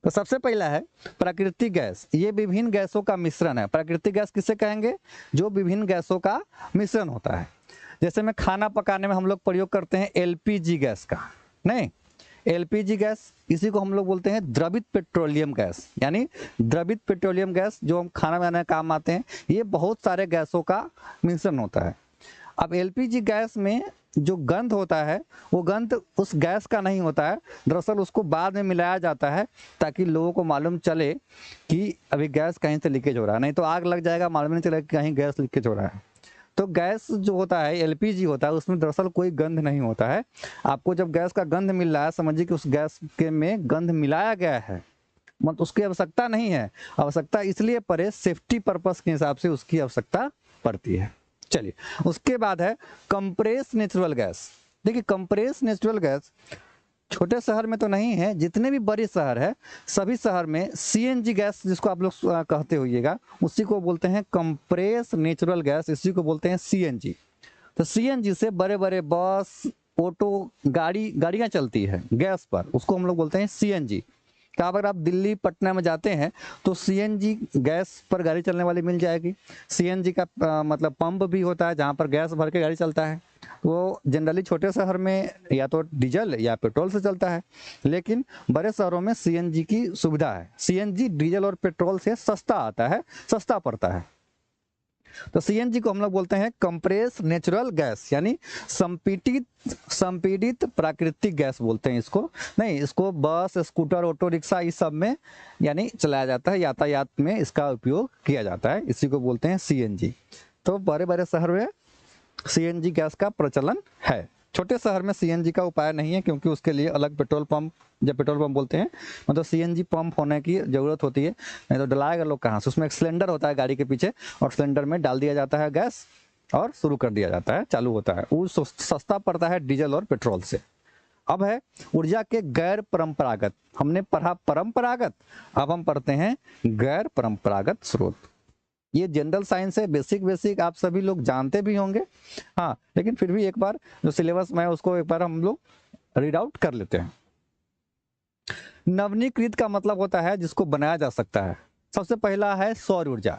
तो सबसे पहला है प्राकृतिक गैस। ये विभिन्न गैसों का मिश्रण है। प्राकृतिक गैस किसे कहेंगे? जो विभिन्न गैसों का मिश्रण होता है। जैसे में खाना पकाने में हम लोग प्रयोग करते हैं एलपीजी गैस का, नहीं, एलपीजी गैस, इसी को हम लोग बोलते हैं द्रवित पेट्रोलियम गैस, यानी द्रवित पेट्रोलियम गैस जो हम खाना बनाने का काम आते हैं। ये बहुत सारे गैसों का मिश्रण होता है। अब एलपीजी गैस में जो गंध होता है वो गंध उस गैस का नहीं होता है, दरअसल उसको बाद में मिलाया जाता है ताकि लोगों को मालूम चले कि अभी गैस कहीं से लीकेज हो रहा है, नहीं तो आग लग जाएगा, मालूम नहीं चलेगा कि कहीं गैस लीकेज हो रहा है। तो गैस जो होता है, एलपीजी होता है, उसमें दरअसल कोई गंध नहीं होता है। आपको जब गैस का गंध मिल रहा है, समझिए कि उस गैस के में गंध मिलाया गया है, मतलब उसकी आवश्यकता नहीं है। आवश्यकता इसलिए पड़े, सेफ्टी पर्पस के हिसाब से उसकी आवश्यकता पड़ती है। चलिए, उसके बाद है कंप्रेस नेचुरल गैस। देखिए कंप्रेस नेचुरल गैस छोटे शहर में तो नहीं है, जितने भी बड़े शहर है सभी शहर में सीएनजी गैस, जिसको आप लोग कहते होइएगा, उसी को बोलते हैं कंप्रेस नेचुरल गैस, इसी को बोलते हैं सीएनजी। तो सीएनजी से बड़े बड़े बस, ऑटो, गाड़ियां चलती है गैस पर, उसको हम लोग बोलते हैं सीएनजी। तो अगर आप दिल्ली, पटना में जाते हैं तो सीएनजी गैस पर गाड़ी चलने वाली मिल जाएगी। सीएनजी का मतलब पंप भी होता है जहाँ पर गैस भर के गाड़ी चलता है। वो जनरली छोटे शहर में या तो डीजल या पेट्रोल से चलता है, लेकिन बड़े शहरों में सीएनजी की सुविधा है। सीएनजी डीजल और पेट्रोल से सस्ता आता है, सस्ता पड़ता है। तो सीएनजी को हम लोग बोलते हैं कंप्रेस नेचुरल गैस, यानी संपीड़ित प्राकृतिक गैस बोलते हैं इसको। नहीं, इसको बस, स्कूटर, ऑटो रिक्शा इस सब में यानी चलाया जाता है, यातायात में इसका उपयोग किया जाता है, इसी को बोलते हैं सीएनजी। तो बड़े बड़े शहर में सीएनजी गैस का प्रचलन है। छोटे शहर में सीएनजी का उपाय नहीं है, क्योंकि उसके लिए अलग पेट्रोल पंप, जब पेट्रोल पंप बोलते हैं मतलब सीएनजी पंप होने की जरूरत होती है, नहीं तो डलाएगा लोग कहाँ से। उसमें एक सिलेंडर होता है गाड़ी के पीछे, और सिलेंडर में डाल दिया जाता है गैस और शुरू कर दिया जाता है, चालू होता है। वो सस्ता पड़ता है डीजल और पेट्रोल से। अब है ऊर्जा के गैर परंपरागत। हमने पढ़ा परंपरागत, अब हम पढ़ते हैं गैर परंपरागत स्रोत। ये जनरल साइंस है, बेसिक आप सभी लोग जानते भी होंगे, हाँ, लेकिन फिर भी एक बार जो सिलेबस में है उसको एक बार हम लोग रीड आउट कर लेते हैं। नवीनीकृत का मतलब होता है जिसको बनाया जा सकता है। सबसे पहला है सौर ऊर्जा।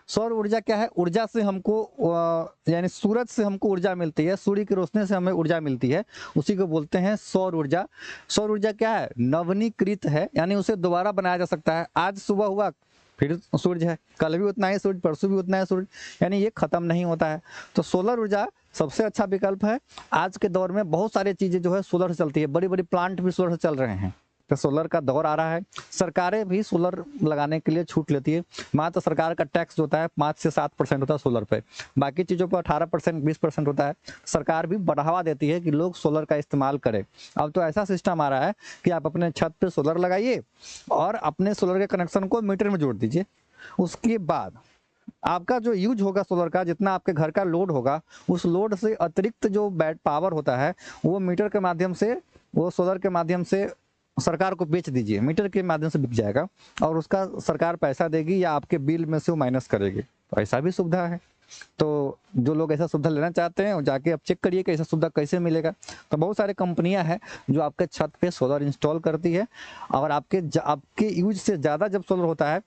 सौर ऊर्जा क्या है? ऊर्जा से हमको यानी सूरज से हमको ऊर्जा मिलती है, सूर्य की रोशनी से हमें ऊर्जा मिलती है, उसी को बोलते हैं सौर ऊर्जा। सौर ऊर्जा क्या है? नवीनीकृत है, यानी उसे दोबारा बनाया जा सकता है। आज सुबह हुआ फिर सूरज है, कल भी उतना ही सूरज, परसों भी उतना ही सूरज, यानी ये खत्म नहीं होता है। तो सोलर ऊर्जा सबसे अच्छा विकल्प है। आज के दौर में बहुत सारी चीजें जो है सोलर से चलती है, बड़ी बड़ी प्लांट भी सोलर से चल रहे हैं, तो सोलर का दौर आ रहा है। सरकारें भी सोलर लगाने के लिए छूट लेती है। मात्र सरकार का टैक्स जो होता है 5 से 7% होता है सोलर पे, बाकी चीज़ों पर 18% 20% होता है। सरकार भी बढ़ावा देती है कि लोग सोलर का इस्तेमाल करें। अब तो ऐसा सिस्टम आ रहा है कि आप अपने छत पे सोलर लगाइए और अपने सोलर के कनेक्शन को मीटर में जोड़ दीजिए। उसके बाद आपका जो यूज होगा सोलर का, जितना आपके घर का लोड होगा, उस लोड से अतिरिक्त जो बैट पावर होता है वो मीटर के माध्यम से, वो सोलर के माध्यम से सरकार को बेच दीजिए, मीटर के माध्यम से बिक जाएगा और उसका सरकार पैसा देगी या आपके बिल में से वो माइनस करेगी। तो ऐसा भी सुविधा है। तो जो लोग ऐसा सुविधा लेना चाहते हैं जाके आप चेक करिए कि ऐसा सुविधा कैसे मिलेगा। तो बहुत सारे कंपनियां हैं जो आपके छत पे सोलर इंस्टॉल करती है, और आपके यूज से ज़्यादा जब सोलर होता है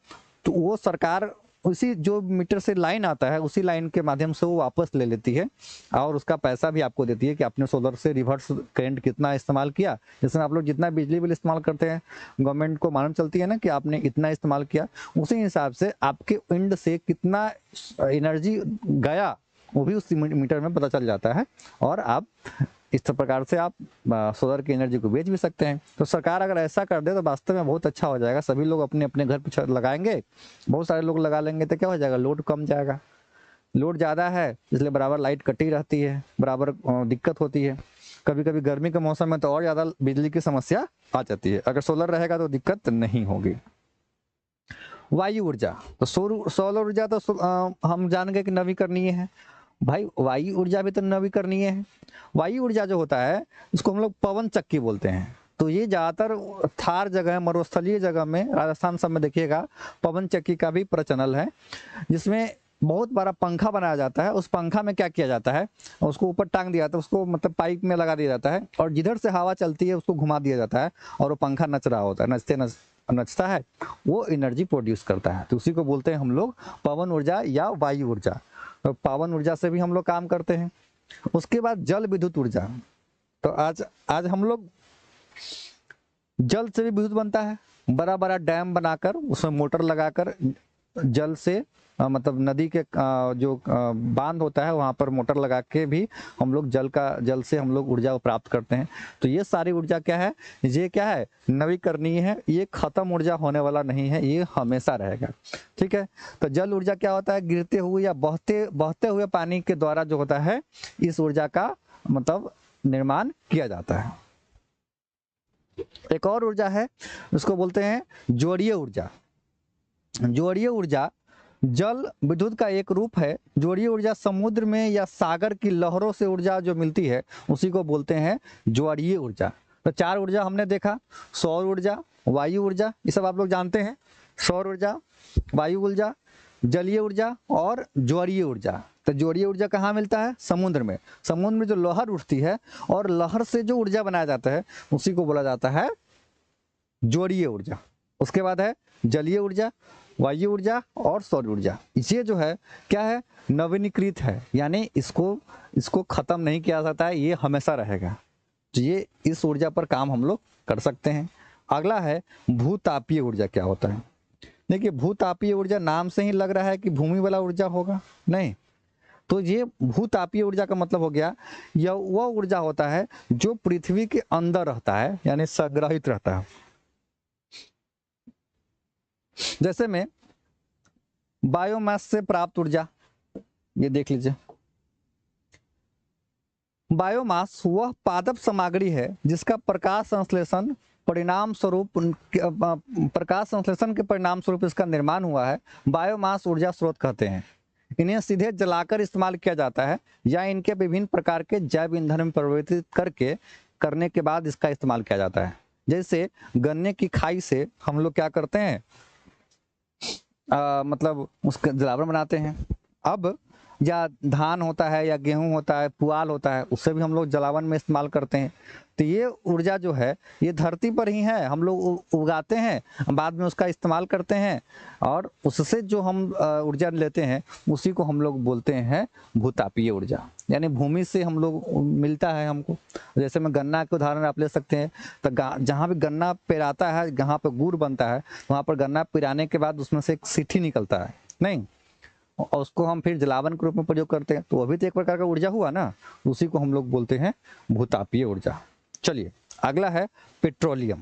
तो वो सरकार उसी जो मीटर से लाइन आता है उसी लाइन के माध्यम से वो वापस ले लेती है और उसका पैसा भी आपको देती है कि आपने सोलर से रिवर्स करंट कितना इस्तेमाल किया। जिसमें आप लोग जितना बिजली बिल इस्तेमाल करते हैं, गवर्नमेंट को मालूम चलती है ना कि आपने इतना इस्तेमाल किया, उसी हिसाब से आपके विंड से कितना एनर्जी गया वो भी उस मीटर में पता चल जाता है, और आप इस प्रकार से आप सोलर की एनर्जी को बेच भी सकते हैं। तो सरकार अगर ऐसा कर दे तो वास्तव में बहुत अच्छा हो जाएगा। सभी लोग अपने अपने घर पे लगाएंगे, बहुत सारे लोग लगा लेंगे तो क्या हो जाएगा, लोड कम जाएगा। लोड ज़्यादा है इसलिए बराबर लाइट कटी रहती है, बराबर दिक्कत होती है। कभी कभी गर्मी के मौसम में तो और ज़्यादा बिजली की समस्या आ जाती है। अगर सोलर रहेगा तो दिक्कत नहीं होगी। वायु ऊर्जा, तो सोलर ऊर्जा तो हम जान गए कि नवीकरणीय है। भाई वायु ऊर्जा भी तो नवीकरणीय है। वायु ऊर्जा जो होता है उसको हम लोग पवन चक्की बोलते हैं। तो ये ज़्यादातर थार जगह, मरुस्थलीय जगह में, राजस्थान सब में देखिएगा पवन चक्की का भी प्रचलन है, जिसमें बहुत बड़ा पंखा बनाया जाता है। उस पंखा में क्या किया जाता है, उसको ऊपर टांग दिया जाता है, उसको मतलब पाइप में लगा दिया जाता है, और जिधर से हवा चलती है उसको घुमा दिया जाता है, और वो पंखा नच रहा होता है, नचता है, वो एनर्जी प्रोड्यूस करता है। तो उसी को बोलते हैं हम लोग पवन ऊर्जा या वायु ऊर्जा। तो पवन ऊर्जा से भी हम लोग काम करते हैं। उसके बाद जल विद्युत ऊर्जा। तो आज हम लोग जल से भी विद्युत बनता है। बड़ा बड़ा डैम बनाकर उसमें मोटर लगाकर जल से मतलब नदी के जो बांध होता है वहां पर मोटर लगा के भी हम लोग जल से हम लोग ऊर्जा प्राप्त करते हैं। तो ये सारी ऊर्जा क्या है, ये क्या है, नवीकरणीय है। ये खत्म ऊर्जा होने वाला नहीं है, ये हमेशा रहेगा। ठीक है। तो जल ऊर्जा क्या होता है, गिरते हुए या बहते हुए पानी के द्वारा जो होता है इस ऊर्जा का मतलब निर्माण किया जाता है। एक और ऊर्जा है उसको बोलते हैं ज्वारीय ऊर्जा। ज्वारीय ऊर्जा जल विद्युत का एक रूप है। ज्वारीय ऊर्जा समुद्र में या सागर की लहरों से ऊर्जा जो मिलती है उसी को बोलते हैं ज्वारीय ऊर्जा। तो 4 ऊर्जा हमने देखा, सौर ऊर्जा, वायु ऊर्जा, ये सब आप लोग जानते हैं, सौर ऊर्जा, वायु ऊर्जा, जलीय ऊर्जा और ज्वारीय ऊर्जा। तो ज्वारीय ऊर्जा कहाँ मिलता है, समुद्र में। समुद्र में जो लहर उठती है और लहर से जो ऊर्जा बनाया जाता है उसी को बोला जाता है ज्वारीय ऊर्जा। उसके बाद है जलीय ऊर्जा, वायु ऊर्जा और सौर ऊर्जा। ये जो है क्या है, नवीनीकृत है, यानी इसको खत्म नहीं किया जाता है, ये हमेशा रहेगा। तो ये इस ऊर्जा पर काम हम लोग कर सकते हैं। अगला है भूतापीय ऊर्जा। क्या होता है, देखिए भूतापीय ऊर्जा नाम से ही लग रहा है कि भूमि वाला ऊर्जा होगा, नहीं। तो ये भूतापीय ऊर्जा का मतलब हो गया यह वह ऊर्जा होता है जो पृथ्वी के अंदर रहता है, यानी संग्रहित रहता है। जैसे में बायोमास से प्राप्त ऊर्जा, ये देख लीजिए, बायोमास वह पादप सामग्री है जिसका प्रकाश संश्लेषण परिणाम स्वरूप प्रकाश संश्लेषण के परिणाम स्वरूप इसका निर्माण हुआ है। बायोमास ऊर्जा स्रोत कहते हैं। इन्हें सीधे जलाकर इस्तेमाल किया जाता है या इनके विभिन्न प्रकार के जैव ईंधन में परिवर्तित करने के बाद इसका इस्तेमाल किया जाता है। जैसे गन्ने की खाई से हम लोग क्या करते हैं, मतलब उसका जलावन बनाते हैं। अब या धान होता है या गेहूं होता है, पुआल होता है, उससे भी हम लोग जलावन में इस्तेमाल करते हैं। तो ये ऊर्जा जो है ये धरती पर ही है, हम लोग उगाते हैं, बाद में उसका इस्तेमाल करते हैं और उससे जो हम ऊर्जा लेते हैं उसी को हम लोग बोलते हैं भूतापीय ऊर्जा। यानी भूमि से हम लोग मिलता है हमको। जैसे मैं गन्ना के उदाहरण आप ले सकते हैं, तो जहाँ भी गन्ना पेराता है, जहाँ पर गुड़ बनता है, वहाँ पर गन्ना पिराने के बाद उसमें से एक सिट्ठी निकलता है नहीं, और उसको हम फिर जलावन के रूप में प्रयोग करते हैं, तो वो भी तो एक प्रकार का ऊर्जा हुआ ना, उसी को हम लोग बोलते हैं भूतापीय ऊर्जा। चलिए अगला है पेट्रोलियम।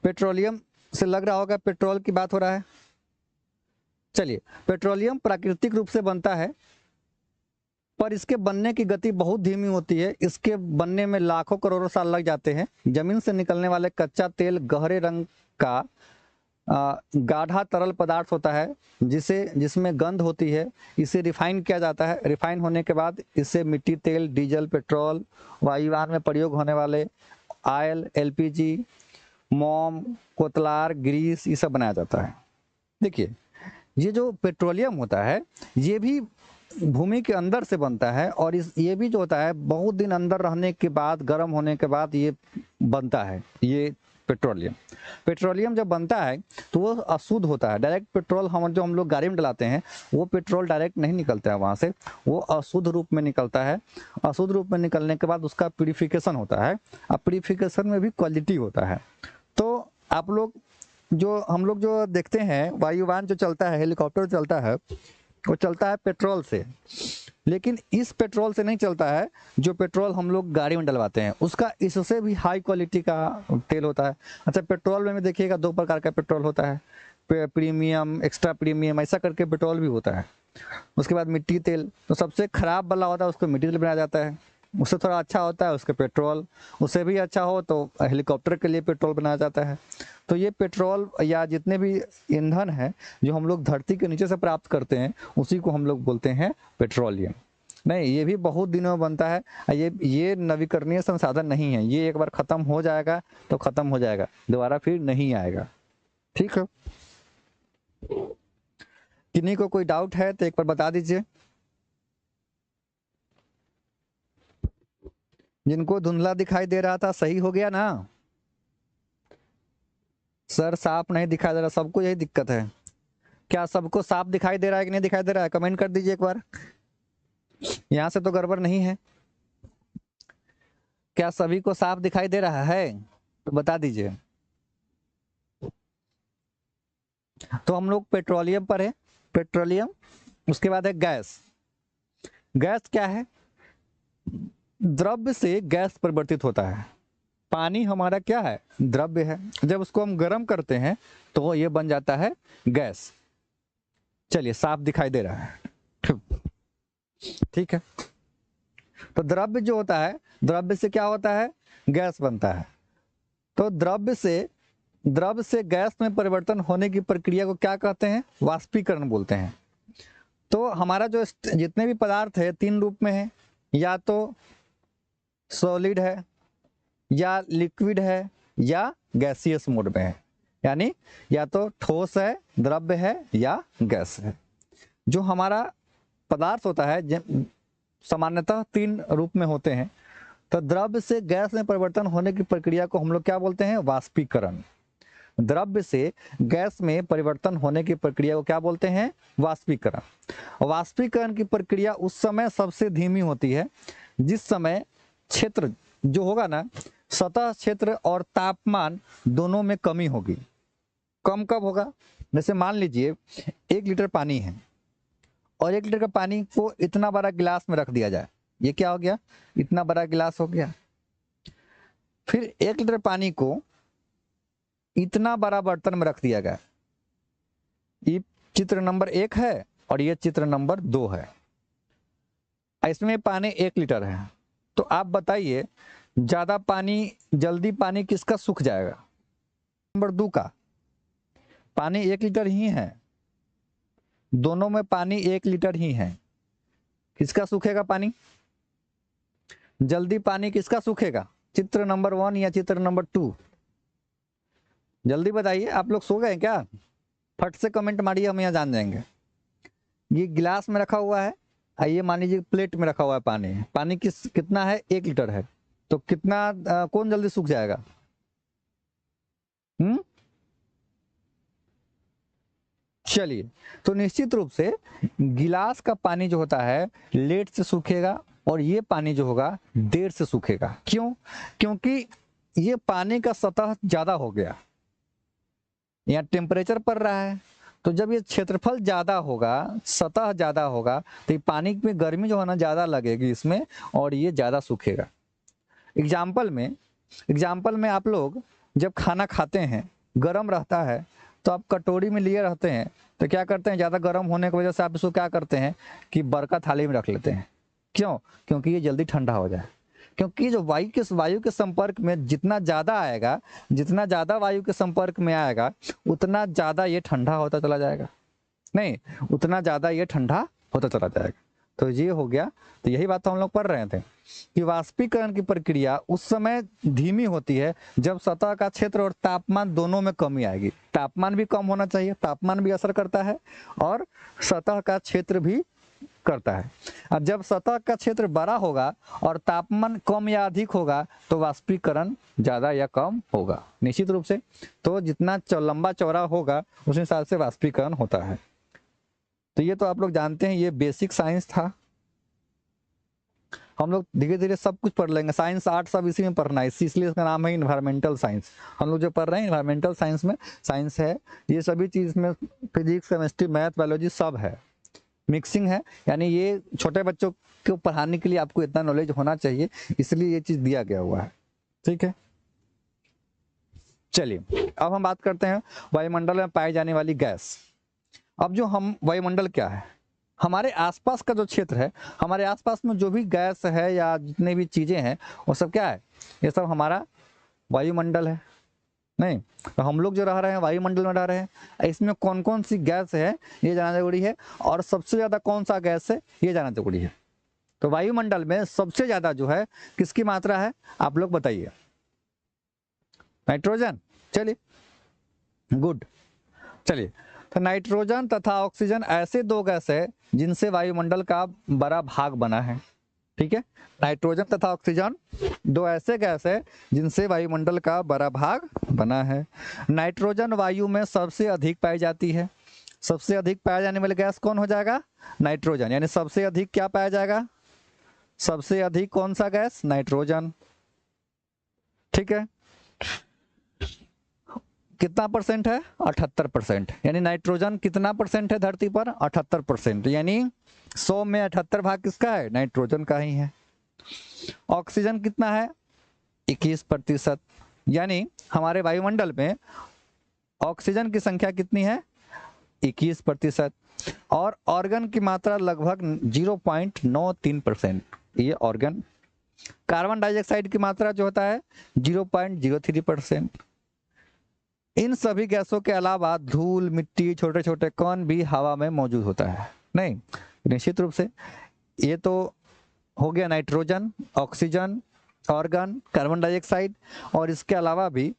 पेट्रोलियम से लग रहा होगा पेट्रोल की बात हो रहा है। चलिए, पेट्रोलियम प्राकृतिक रूप से बनता है पर इसके बनने की गति बहुत धीमी होती है। इसके बनने में लाखों करोड़ों साल लग जाते हैं। जमीन से निकलने वाले कच्चा तेल गहरे रंग का गाढ़ा तरल पदार्थ होता है जिसमें गंध होती है। इसे रिफाइन किया जाता है। रिफाइन होने के बाद इससे मिट्टी तेल, डीजल, पेट्रोल, वायुयान में प्रयोग होने वाले ऑयल, एलपीजी, मोम, कोतलार, ग्रीस, ये सब बनाया जाता है। देखिए, ये जो पेट्रोलियम होता है ये भी भूमि के अंदर से बनता है और ये भी जो होता है बहुत दिन अंदर रहने के बाद, गर्म होने के बाद ये बनता है। ये पेट्रोलियम जब बनता है तो वो अशुद्ध होता है। डायरेक्ट पेट्रोल हम लोग गाड़ी में डलाते हैं, वो पेट्रोल डायरेक्ट नहीं निकलता है वहाँ से, वो अशुद्ध रूप में निकलता है। अशुद्ध रूप में निकलने के बाद उसका प्यूरिफिकेशन होता है। अब प्यूरिफिकेशन में भी क्वालिटी होता है। तो आप लोग हम लोग जो देखते हैं वायुयान जो चलता है, हेलीकॉप्टर चलता है, वो चलता है पेट्रोल से, लेकिन इस पेट्रोल से नहीं चलता है जो पेट्रोल हम लोग गाड़ी में डलवाते हैं, उसका इससे भी हाई क्वालिटी का तेल होता है। अच्छा, पेट्रोल में देखिएगा दो प्रकार का पेट्रोल होता है, प्रीमियम, एक्स्ट्रा प्रीमियम, ऐसा करके पेट्रोल भी होता है। उसके बाद मिट्टी तेल, तो सबसे खराब वाला होता है उसको मिट्टी तेल बनाया जाता है। उससे थोड़ा अच्छा होता है उसके पेट्रोल, उससे भी अच्छा हो तो हेलीकॉप्टर के लिए पेट्रोल बनाया जाता है। तो ये पेट्रोल या जितने भी ईंधन है जो हम लोग धरती के नीचे से प्राप्त करते हैं उसी को हम लोग बोलते हैं पेट्रोलियम। नहीं, ये भी बहुत दिनों में बनता है। ये नवीकरणीय संसाधन नहीं है, ये एक बार खत्म हो जाएगा तो खत्म हो जाएगा, दोबारा फिर नहीं आएगा। ठीक है, किन्हीं को कोई डाउट है तो एक बार बता दीजिए। जिनको धुंधला दिखाई दे रहा था सही हो गया ना? सर साफ नहीं दिखाई दे रहा, सबको यही दिक्कत है। क्या सबको साफ दिखाई दे रहा है कि नहीं दिखाई दे रहा है? कमेंट कर दीजिए एक बार। यहाँ से तो गड़बड़ नहीं है। क्या सभी को साफ दिखाई दे रहा है तो बता दीजिए। तो हम लोग पेट्रोलियम पर है। पेट्रोलियम, उसके बाद है गैस। गैस क्या है? द्रव्य से गैस परिवर्तित होता है। पानी हमारा क्या है? द्रव्य है। जब उसको हम गर्म करते हैं तो ये बन जाता है गैस। चलिए, साफ दिखाई दे रहा है, ठीक है। तो द्रव्य जो होता है, द्रव्य से क्या होता है? गैस बनता है। तो द्रव्य से गैस में परिवर्तन होने की प्रक्रिया को क्या कहते हैं? वाष्पीकरण बोलते हैं। तो हमारा जो जितने भी पदार्थ है तीन रूप में है, या तो सॉलिड है, या लिक्विड है, या गैसियस मोड में है। यानी या तो ठोस है, द्रव्य है, या गैस है। जो हमारा पदार्थ होता है सामान्यतः तीन रूप में होते हैं। तो द्रव्य से गैस में परिवर्तन होने की प्रक्रिया को हम लोग क्या बोलते हैं? वाष्पीकरण। द्रव्य से गैस में परिवर्तन होने की प्रक्रिया को क्या बोलते हैं? वाष्पीकरण। वाष्पीकरण की प्रक्रिया उस समय सबसे धीमी होती है जिस समय क्षेत्र जो होगा ना, सतह क्षेत्र और तापमान दोनों में कमी होगी। कम कब होगा? जैसे मान लीजिए 1 लीटर पानी है और 1 लीटर का पानी को इतना बड़ा गिलास में रख दिया जाए, ये क्या हो गया? इतना बड़ा गिलास हो गया। फिर 1 लीटर पानी को इतना बड़ा बर्तन में रख दिया गया। ये चित्र नंबर 1 है और ये चित्र नंबर 2 है। इसमें पानी 1 लीटर है, तो आप बताइए ज्यादा पानी, जल्दी पानी किसका सूख जाएगा? नंबर 2 का। पानी 1 लीटर ही है, दोनों में पानी 1 लीटर ही है, किसका सूखेगा पानी? जल्दी पानी किसका सूखेगा? चित्र नंबर 1 या चित्र नंबर 2? जल्दी बताइए। आप लोग सो गए क्या? फट से कमेंट मारिए, हम यहाँ जान जाएंगे। ये गिलास में रखा हुआ है, आइए मान लीजिए प्लेट में रखा हुआ है पानी। पानी कितना है? 1 लीटर है, तो कितना कौन जल्दी सूख जाएगा? चलिए, तो निश्चित रूप से गिलास का पानी जो होता है लेट से सूखेगा, और ये पानी जो होगा देर से सूखेगा। क्यों? क्योंकि ये पानी का सतह ज्यादा हो गया, यहाँ टेम्परेचर बढ़ रहा है, तो जब ये क्षेत्रफल ज्यादा होगा, सतह ज्यादा होगा, तो ये पानी में गर्मी जो है ना ज्यादा लगेगी इसमें, और ये ज्यादा सूखेगा। एग्जाम्पल में आप लोग जब खाना खाते हैं, गर्म रहता है, तो आप कटोरी में लिए रहते हैं, तो क्या करते हैं, ज़्यादा गर्म होने की वजह से आप इसको क्या करते हैं कि बड़का थाली में रख लेते हैं। क्यों? क्योंकि ये जल्दी ठंडा हो जाए। क्योंकि जो वायु के संपर्क में जितना ज़्यादा आएगा, जितना ज़्यादा वायु के संपर्क में आएगा, उतना ज़्यादा ये ठंडा होता चला जाएगा। नहीं, उतना ज़्यादा ये ठंडा होता चला जाएगा। तो ये हो गया। तो यही बात तो हम लोग पढ़ रहे थे कि वाष्पीकरण की प्रक्रिया उस समय धीमी होती है जब सतह का क्षेत्र और तापमान दोनों में कमी आएगी। तापमान भी कम होना चाहिए, तापमान भी असर करता है, और सतह का क्षेत्र भी करता है। अब जब सतह का क्षेत्र बड़ा होगा और तापमान कम या अधिक होगा, तो वाष्पीकरण ज्यादा या कम होगा निश्चित रूप से। तो जितना लंबा चौड़ा होगा उस हिसाब से वाष्पीकरण होता है। तो ये तो आप लोग जानते हैं, ये बेसिक साइंस था। हम लोग धीरे धीरे सब कुछ पढ़ लेंगे, साइंस आर्ट सब इसी में पढ़ना है, इसलिए इसका नाम है इन्वायरमेंटल साइंस। हम लोग जो पढ़ रहे हैं इन्वायरमेंटल साइंस में साइंस है, ये सभी चीज में फिजिक्स, केमिस्ट्री, मैथ, बायोलॉजी सब है, मिक्सिंग है। यानी ये छोटे बच्चों को पढ़ाने के लिए आपको इतना नॉलेज होना चाहिए, इसलिए ये चीज दिया गया हुआ है। ठीक है, चलिए अब हम बात करते हैं वायुमंडल में पाई जाने वाली गैस। अब जो हम वायुमंडल क्या है, हमारे आसपास का जो क्षेत्र है, हमारे आसपास में जो भी गैस है या जितने भी चीजें हैं, वो सब क्या है? ये सब हमारा वायुमंडल है। नहीं, तो हम लोग जो रह रहे हैं वायुमंडल में रह रहे हैं। इसमें कौन कौन सी गैस है ये जानना जरूरी है, और सबसे ज्यादा कौन सा गैस है ये जानना जरूरी है। तो वायुमंडल में सबसे ज्यादा जो है किसकी मात्रा है, आप लोग बताइए? नाइट्रोजन। चलिए, गुड। चलिए, तो नाइट्रोजन तथा ऑक्सीजन ऐसे दो गैस है जिनसे वायुमंडल का बड़ा भाग बना है। ठीक है, नाइट्रोजन तथा ऑक्सीजन दो ऐसे गैस है जिनसे वायुमंडल का बड़ा भाग बना है। नाइट्रोजन वायु में सबसे अधिक पाई जाती है। सबसे अधिक पाया जाने वाली गैस कौन हो जाएगा? नाइट्रोजन। यानी सबसे अधिक क्या पाया जाएगा? सबसे अधिक कौन सा गैस? नाइट्रोजन। ठीक है, कितना परसेंट है? 78%। यानी नाइट्रोजन कितना परसेंट है धरती पर? 78%। यानी 100 में 78 भाग किसका है? नाइट्रोजन का ही है। ऑक्सीजन कितना है? 21%। यानी हमारे वायुमंडल में ऑक्सीजन की संख्या कितनी है? 21%। और ऑर्गन की मात्रा लगभग 0.93%। ये ऑर्गन। कार्बन डाइऑक्साइड की मात्रा जो होता है 0.03%। इन सभी गैसों के अलावा धूल, मिट्टी, छोटे छोटे कण भी हवा में मौजूद होता है। नहीं, निश्चित रूप से ये तो हो गया nitrogen, oxygen, organ, carbon dioxide, और इसके अलावा भी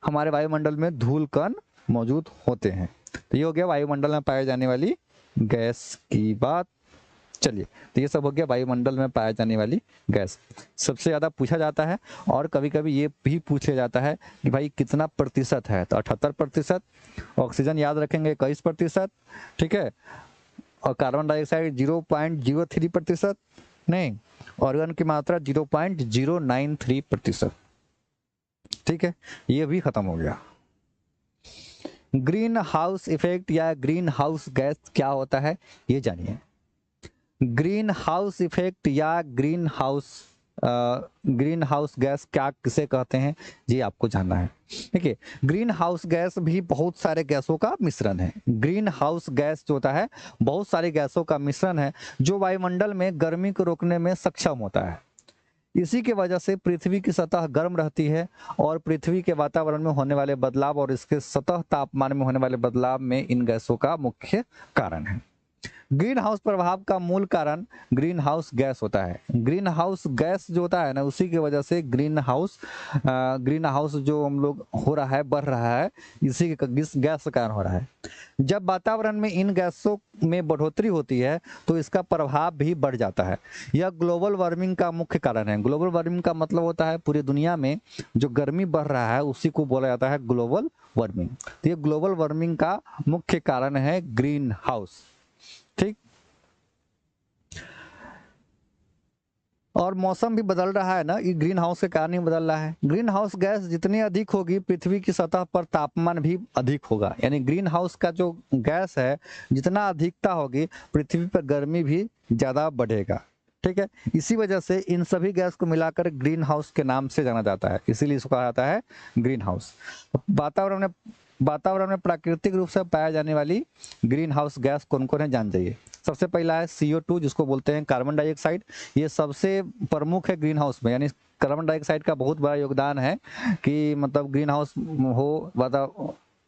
हमारे वायुमंडल में धूल कण मौजूद होते हैं। तो ये हो गया वायुमंडल में पाई जाने वाली गैस की बात। चलिए, तो ये सब हो गया वायुमंडल में पाई जाने वाली गैस। सबसे ज्यादा पूछा जाता है, और कभी कभी ये भी पूछा जाता है कि भाई कितना प्रतिशत है, तो 78%। ऑक्सीजन याद रखेंगे 21%। ठीक है, और कार्बन डाइऑक्साइड 0.03%। नहीं, ऑर्गन की मात्रा 0.093%। ठीक है, ये भी खत्म हो गया। ग्रीन हाउस इफेक्ट या ग्रीन हाउस गैस क्या होता है ये जानिए। ग्रीन हाउस इफेक्ट या green house green house gas क्या किसे कहते हैं, ये आपको जानना है। देखिए, ग्रीन हाउस गैस भी बहुत सारे गैसों का मिश्रण है। ग्रीन हाउस गैस जो होता है बहुत सारी गैसों का मिश्रण है जो वायुमंडल में गर्मी को रोकने में सक्षम होता है। इसी की वजह से पृथ्वी की सतह गर्म रहती है और पृथ्वी के वातावरण में होने वाले बदलाव और इसके सतह तापमान में होने वाले बदलाव में इन गैसों का मुख्य कारण है। ग्रीन हाउस प्रभाव का मूल कारण ग्रीन हाउस गैस होता है। ग्रीन हाउस गैस जो होता है ना, उसी की वजह से ग्रीन हाउस जो हम लोग हो रहा है, बढ़ रहा है, इसी के इस गैस के कारण हो रहा है। जब वातावरण में इन गैसों में बढ़ोतरी होती है तो इसका प्रभाव भी बढ़ जाता है। यह ग्लोबल वार्मिंग का मुख्य कारण है। ग्लोबल वार्मिंग का मतलब होता है पूरी दुनिया में जो गर्मी बढ़ रहा है उसी को बोला जाता है ग्लोबल वार्मिंग। तो ये ग्लोबल वार्मिंग का मुख्य कारण है ग्रीन हाउस। ठीक। और मौसम भी बदल रहा है ना, ये ग्रीन हाउस के कारण ही बदल रहा है। ग्रीन हाउस गैस जितनी अधिक होगी पृथ्वी की सतह पर तापमान भी अधिक होगा। यानी ग्रीन हाउस का जो गैस है जितना अधिकता होगी पृथ्वी पर गर्मी भी ज्यादा बढ़ेगा। ठीक है, इसी वजह से इन सभी गैस को मिलाकर ग्रीन हाउस के नाम से जाना जाता है, इसीलिए इसको कहा जाता है ग्रीन हाउस। वातावरण में प्राकृतिक रूप से पाया जाने वाली ग्रीन हाउस गैस कौन कौन है जान जाइए। सबसे पहला है CO2 जिसको बोलते हैं कार्बन डाइऑक्साइड। ये सबसे प्रमुख है ग्रीन हाउस में, यानी कार्बन डाइऑक्साइड का बहुत बड़ा योगदान है कि मतलब ग्रीन हाउस हो,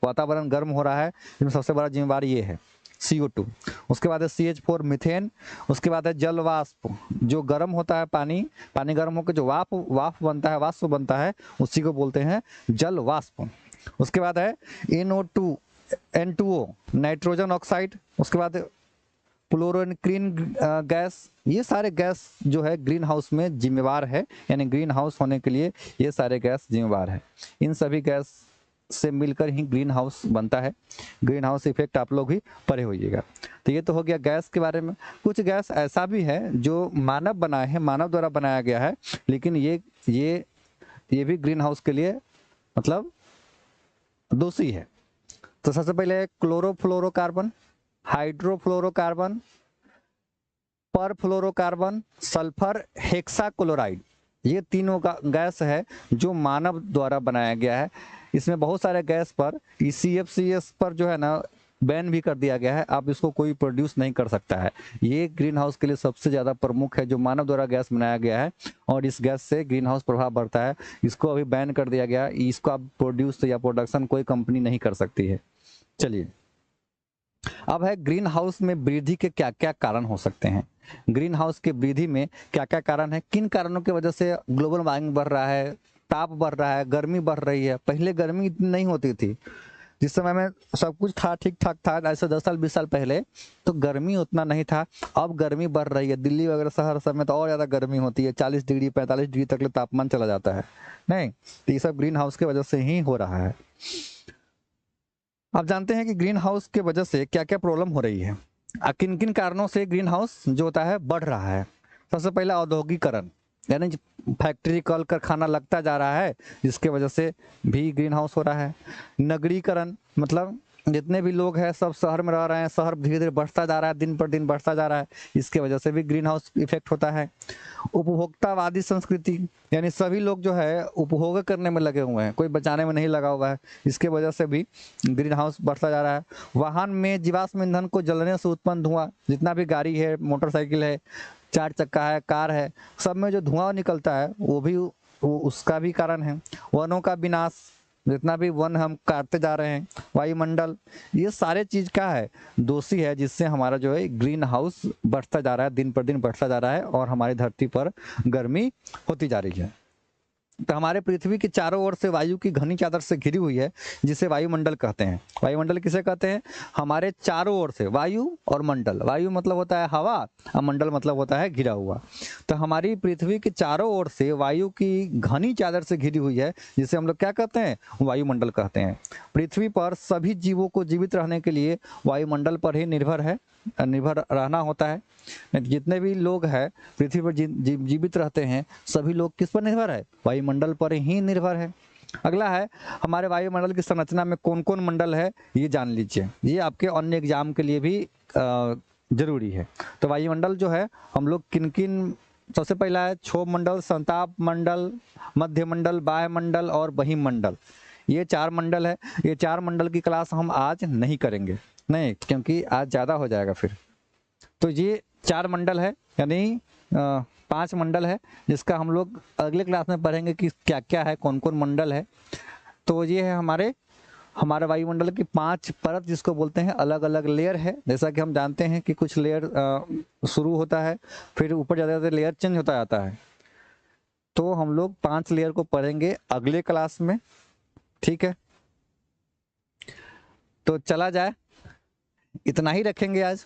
वातावरण गर्म हो रहा है, इसमें सबसे बड़ा जिम्मेवार ये है CO2। उसके बाद है CH4 मीथेन। उसके बाद है जल वाष्प, जो गर्म होता है पानी गर्म होकर जो वाष्प बनता है उसी को बोलते हैं जल वाष्प। उसके बाद है NO2 N2O नाइट्रोजन ऑक्साइड। उसके बाद फ्लोरोक्रीन गैस। ये सारे गैस जो है ग्रीन हाउस में जिम्मेवार है, यानी ग्रीन हाउस होने के लिए ये सारे गैस जिम्मेवार है। इन सभी गैस से मिलकर ही ग्रीन हाउस बनता है। ग्रीन हाउस इफेक्ट आप लोग भी पढ़े होइएगा। तो ये तो हो गया गैस के बारे में। कुछ गैस ऐसा भी है जो मानव बनाए हैं, मानव द्वारा बनाया गया है, लेकिन ये भी ग्रीन हाउस के लिए मतलब दोषी है। तो सबसे पहले chlorofluorocarbon, hydrofluorocarbon, perfluorocarbon, sulphur hexachloride. ये तीनों का गैस है जो मानव द्वारा बनाया गया है। इसमें बहुत सारे गैस पर CFCs पर जो है ना बैन भी कर दिया गया है, अब इसको कोई प्रोड्यूस नहीं कर सकता है। ये ग्रीन हाउस के लिए सबसे ज़्यादा प्रमुख है जो मानव द्वारा गैस बनाया गया है और इस गैस से ग्रीन हाउस प्रभाव बढ़ता है। इसको अभी बैन कर दिया गया है, इसको अब प्रोड्यूस या प्रोडक्शन कोई कंपनी नहीं कर सकती है। चलिए, अब है ग्रीन हाउस में वृद्धि के क्या क्या कारण हो सकते हैं। ग्रीन हाउस के वृद्धि में क्या क्या कारण है, किन कारणों की वजह से ग्लोबल वार्मिंग बढ़ रहा है, ताप बढ़ रहा है, गर्मी बढ़ रही है। पहले गर्मी इतनी नहीं होती थी, जिस समय में सब कुछ था ठीक ठाक था, ऐसे 10 साल 20 साल पहले तो गर्मी उतना नहीं था। अब गर्मी बढ़ रही है, दिल्ली वगैरह शहर सब में तो और ज़्यादा गर्मी होती है, 40 डिग्री 45 डिग्री तक तापमान चला जाता है। नहीं, तो ये सब ग्रीन हाउस की वजह से ही हो रहा है। आप जानते हैं कि ग्रीन हाउस के वजह से क्या क्या प्रॉब्लम हो रही है, किन किन कारणों से ग्रीन हाउस जो होता है बढ़ रहा है। सबसे पहला औद्योगिकरण, यानी फैक्ट्री कल कारखाना लगता जा रहा है जिसके वजह से भी ग्रीन हाउस हो रहा है। नगरीकरण, मतलब जितने भी लोग हैं सब शहर में रह रहे हैं, शहर धीरे धीरे बढ़ता जा रहा है, दिन पर दिन बढ़ता जा रहा है, इसके वजह से भी ग्रीन हाउस इफेक्ट होता है। उपभोक्तावादी संस्कृति, यानी सभी लोग जो है उपभोग करने में लगे हुए हैं, कोई बचाने में नहीं लगा हुआ है, इसके वजह से भी ग्रीन हाउस बढ़ता जा रहा है। वाहन में जीवाश्म ईंधन को जलने से उत्पन्न धुआं, जितना भी गाड़ी है, मोटरसाइकिल है, 4 चक्का है, कार है, सब में जो धुआं निकलता है वो उसका भी कारण है। वनों का विनाश, जितना भी वन हम काटते जा रहे हैं, वायुमंडल, ये सारे चीज का है दोषी है, जिससे हमारा जो है ग्रीन हाउस बढ़ता जा रहा है, दिन पर दिन बढ़ता जा रहा है और हमारी धरती पर गर्मी होती जा रही है। तो हमारे पृथ्वी के चारों ओर से वायु की घनी चादर से घिरी हुई है, जिसे वायुमंडल कहते हैं। वायुमंडल किसे कहते हैं, हमारे चारों ओर से वायु और मंडल, वायु मतलब होता है हवा और मंडल मतलब होता है घिरा हुआ। तो हमारी पृथ्वी के चारों ओर से वायु की घनी चादर से घिरी हुई है, जिसे हम लोग क्या कहते हैं, वायुमंडल कहते हैं। पृथ्वी पर सभी जीवों को जीवित रहने के लिए वायुमंडल पर ही निर्भर रहना होता है। जितने भी लोग हैं पृथ्वी पर जीवित रहते हैं, सभी लोग किस पर निर्भर है, वायुमंडल पर ही निर्भर है। अगला है हमारे वायुमंडल की संरचना में कौन कौन मंडल है, ये जान लीजिए, ये आपके अन्य एग्जाम के लिए भी जरूरी है। तो वायुमंडल जो है हम लोग किन किन सबसे पहला है क्षोभ मंडल, संताप मंडल, मध्य मंडल, बाह्य मंडल और बहिर्म मंडल। ये 4 मंडल है। ये 4 मंडल की क्लास हम आज नहीं करेंगे, नहीं, क्योंकि आज ज़्यादा हो जाएगा फिर। तो ये 4 मंडल है, यानी 5 मंडल है, जिसका हम लोग अगले क्लास में पढ़ेंगे कि क्या क्या है, कौन कौन मंडल है। तो ये है हमारे वायुमंडल की 5 परत, जिसको बोलते हैं अलग अलग लेयर है। जैसा कि हम जानते हैं कि कुछ लेयर शुरू होता है, फिर ऊपर जाते जाते लेयर चेंज होता जाता है। तो हम लोग 5 लेयर को पढ़ेंगे अगले क्लास में, ठीक है। तो चला जाए, इतना ही रखेंगे आज।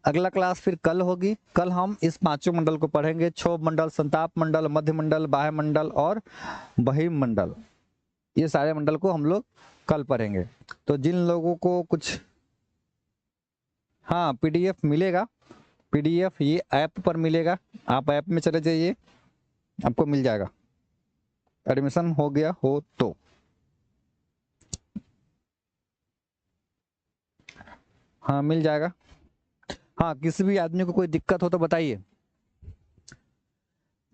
अगला क्लास फिर कल होगी। कल हम इस 5 मंडल को पढ़ेंगे, क्षोभ मंडल, संताप मंडल, मध्य मंडल, बाह्य मंडल और बहिर्म मंडल। ये सारे मंडल को हम लोग कल पढ़ेंगे। तो जिन लोगों को कुछ, हाँ, पीडीएफ मिलेगा, पीडीएफ ये ऐप पर मिलेगा। आप ऐप में चले जाइए, आपको मिल जाएगा। एडमिशन हो गया हो तो हाँ मिल जाएगा। हाँ, किसी भी आदमी को कोई दिक्कत हो तो बताइए,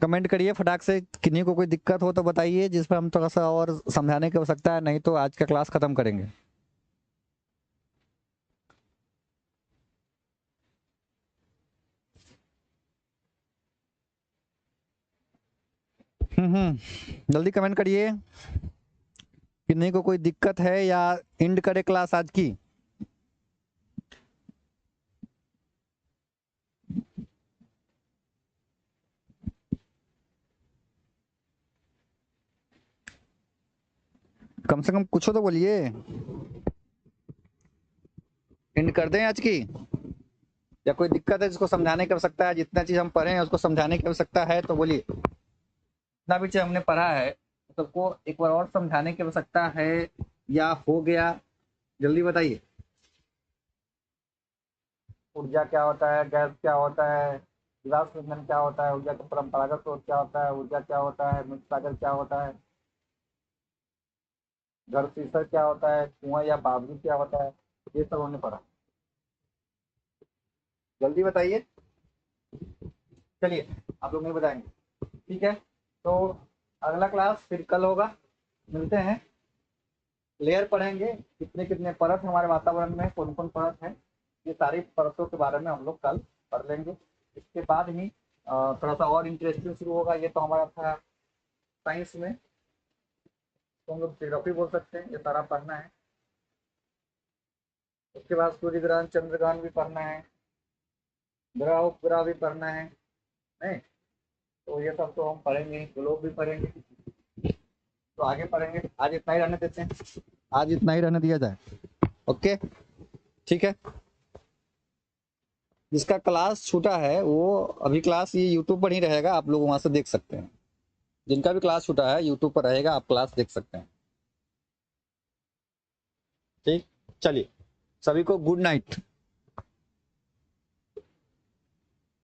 कमेंट करिए फटाक से। किन्हीं को कोई दिक्कत हो तो बताइए, जिस पर हम थोड़ा सा और समझाने की आवश्यकता है, नहीं तो आज का क्लास खत्म करेंगे। जल्दी कमेंट करिए, किन्हीं को कोई दिक्कत है या एंड करे क्लास आज की। कम से कम कुछ हो तो बोलिए, एंड कर दें आज की, या कोई दिक्कत है जिसको समझाने की आवश्यकता है। जितना चीज हम पढ़े हैं उसको समझाने की आवश्यकता है तो बोलिए। जितना भी चीज हमने पढ़ा है सबको एक बार और समझाने की आवश्यकता है या हो गया, जल्दी बताइए। ऊर्जा क्या होता है, गैस क्या होता है, जीवाश्म ईंधन क्या होता है, ऊर्जा का परंपरागत स्रोत क्या होता है, ऊर्जा क्या होता है, मृत सागर क्या होता है, घर शीर्षक क्या होता है, कुआं या बावली क्या होता है, ये सब हमने पढ़ा। जल्दी बताइए। चलिए, आप लोग नहीं बताएंगे, ठीक है। तो अगला क्लास फिर कल होगा, मिलते हैं। लेयर पढ़ेंगे, कितने कितने परत हमारे वातावरण में, कौन कौन परत है, ये सारी परतों के बारे में हम लोग कल पढ़ लेंगे। इसके बाद ही थोड़ा सा और इंटरेस्टिंग शुरू होगा। ये तो हमारा था साइंस में, तो हम लोग ज्योग्राफी बोल सकते हैं, ये सारा पढ़ना है। उसके बाद सूर्य ग्रहण, चंद्र ग्रहण भी पढ़ना है, ग्रह उपग्रह भी पढ़ना है, नहीं? तो ये सब तो हम पढ़ेंगे, ग्लोब भी पढ़ेंगे, तो आगे पढ़ेंगे। आज इतना ही रहने देते हैं, आज इतना ही रहने दिया जाए, ओके, ठीक है। जिसका क्लास छूटा है वो अभी क्लास ये यूट्यूब पर ही रहेगा, आप लोग वहां से देख सकते हैं। जिनका भी क्लास छूटा है यूट्यूब पर रहेगा, आप क्लास देख सकते हैं, ठीक। चलिए, सभी को गुड नाइट।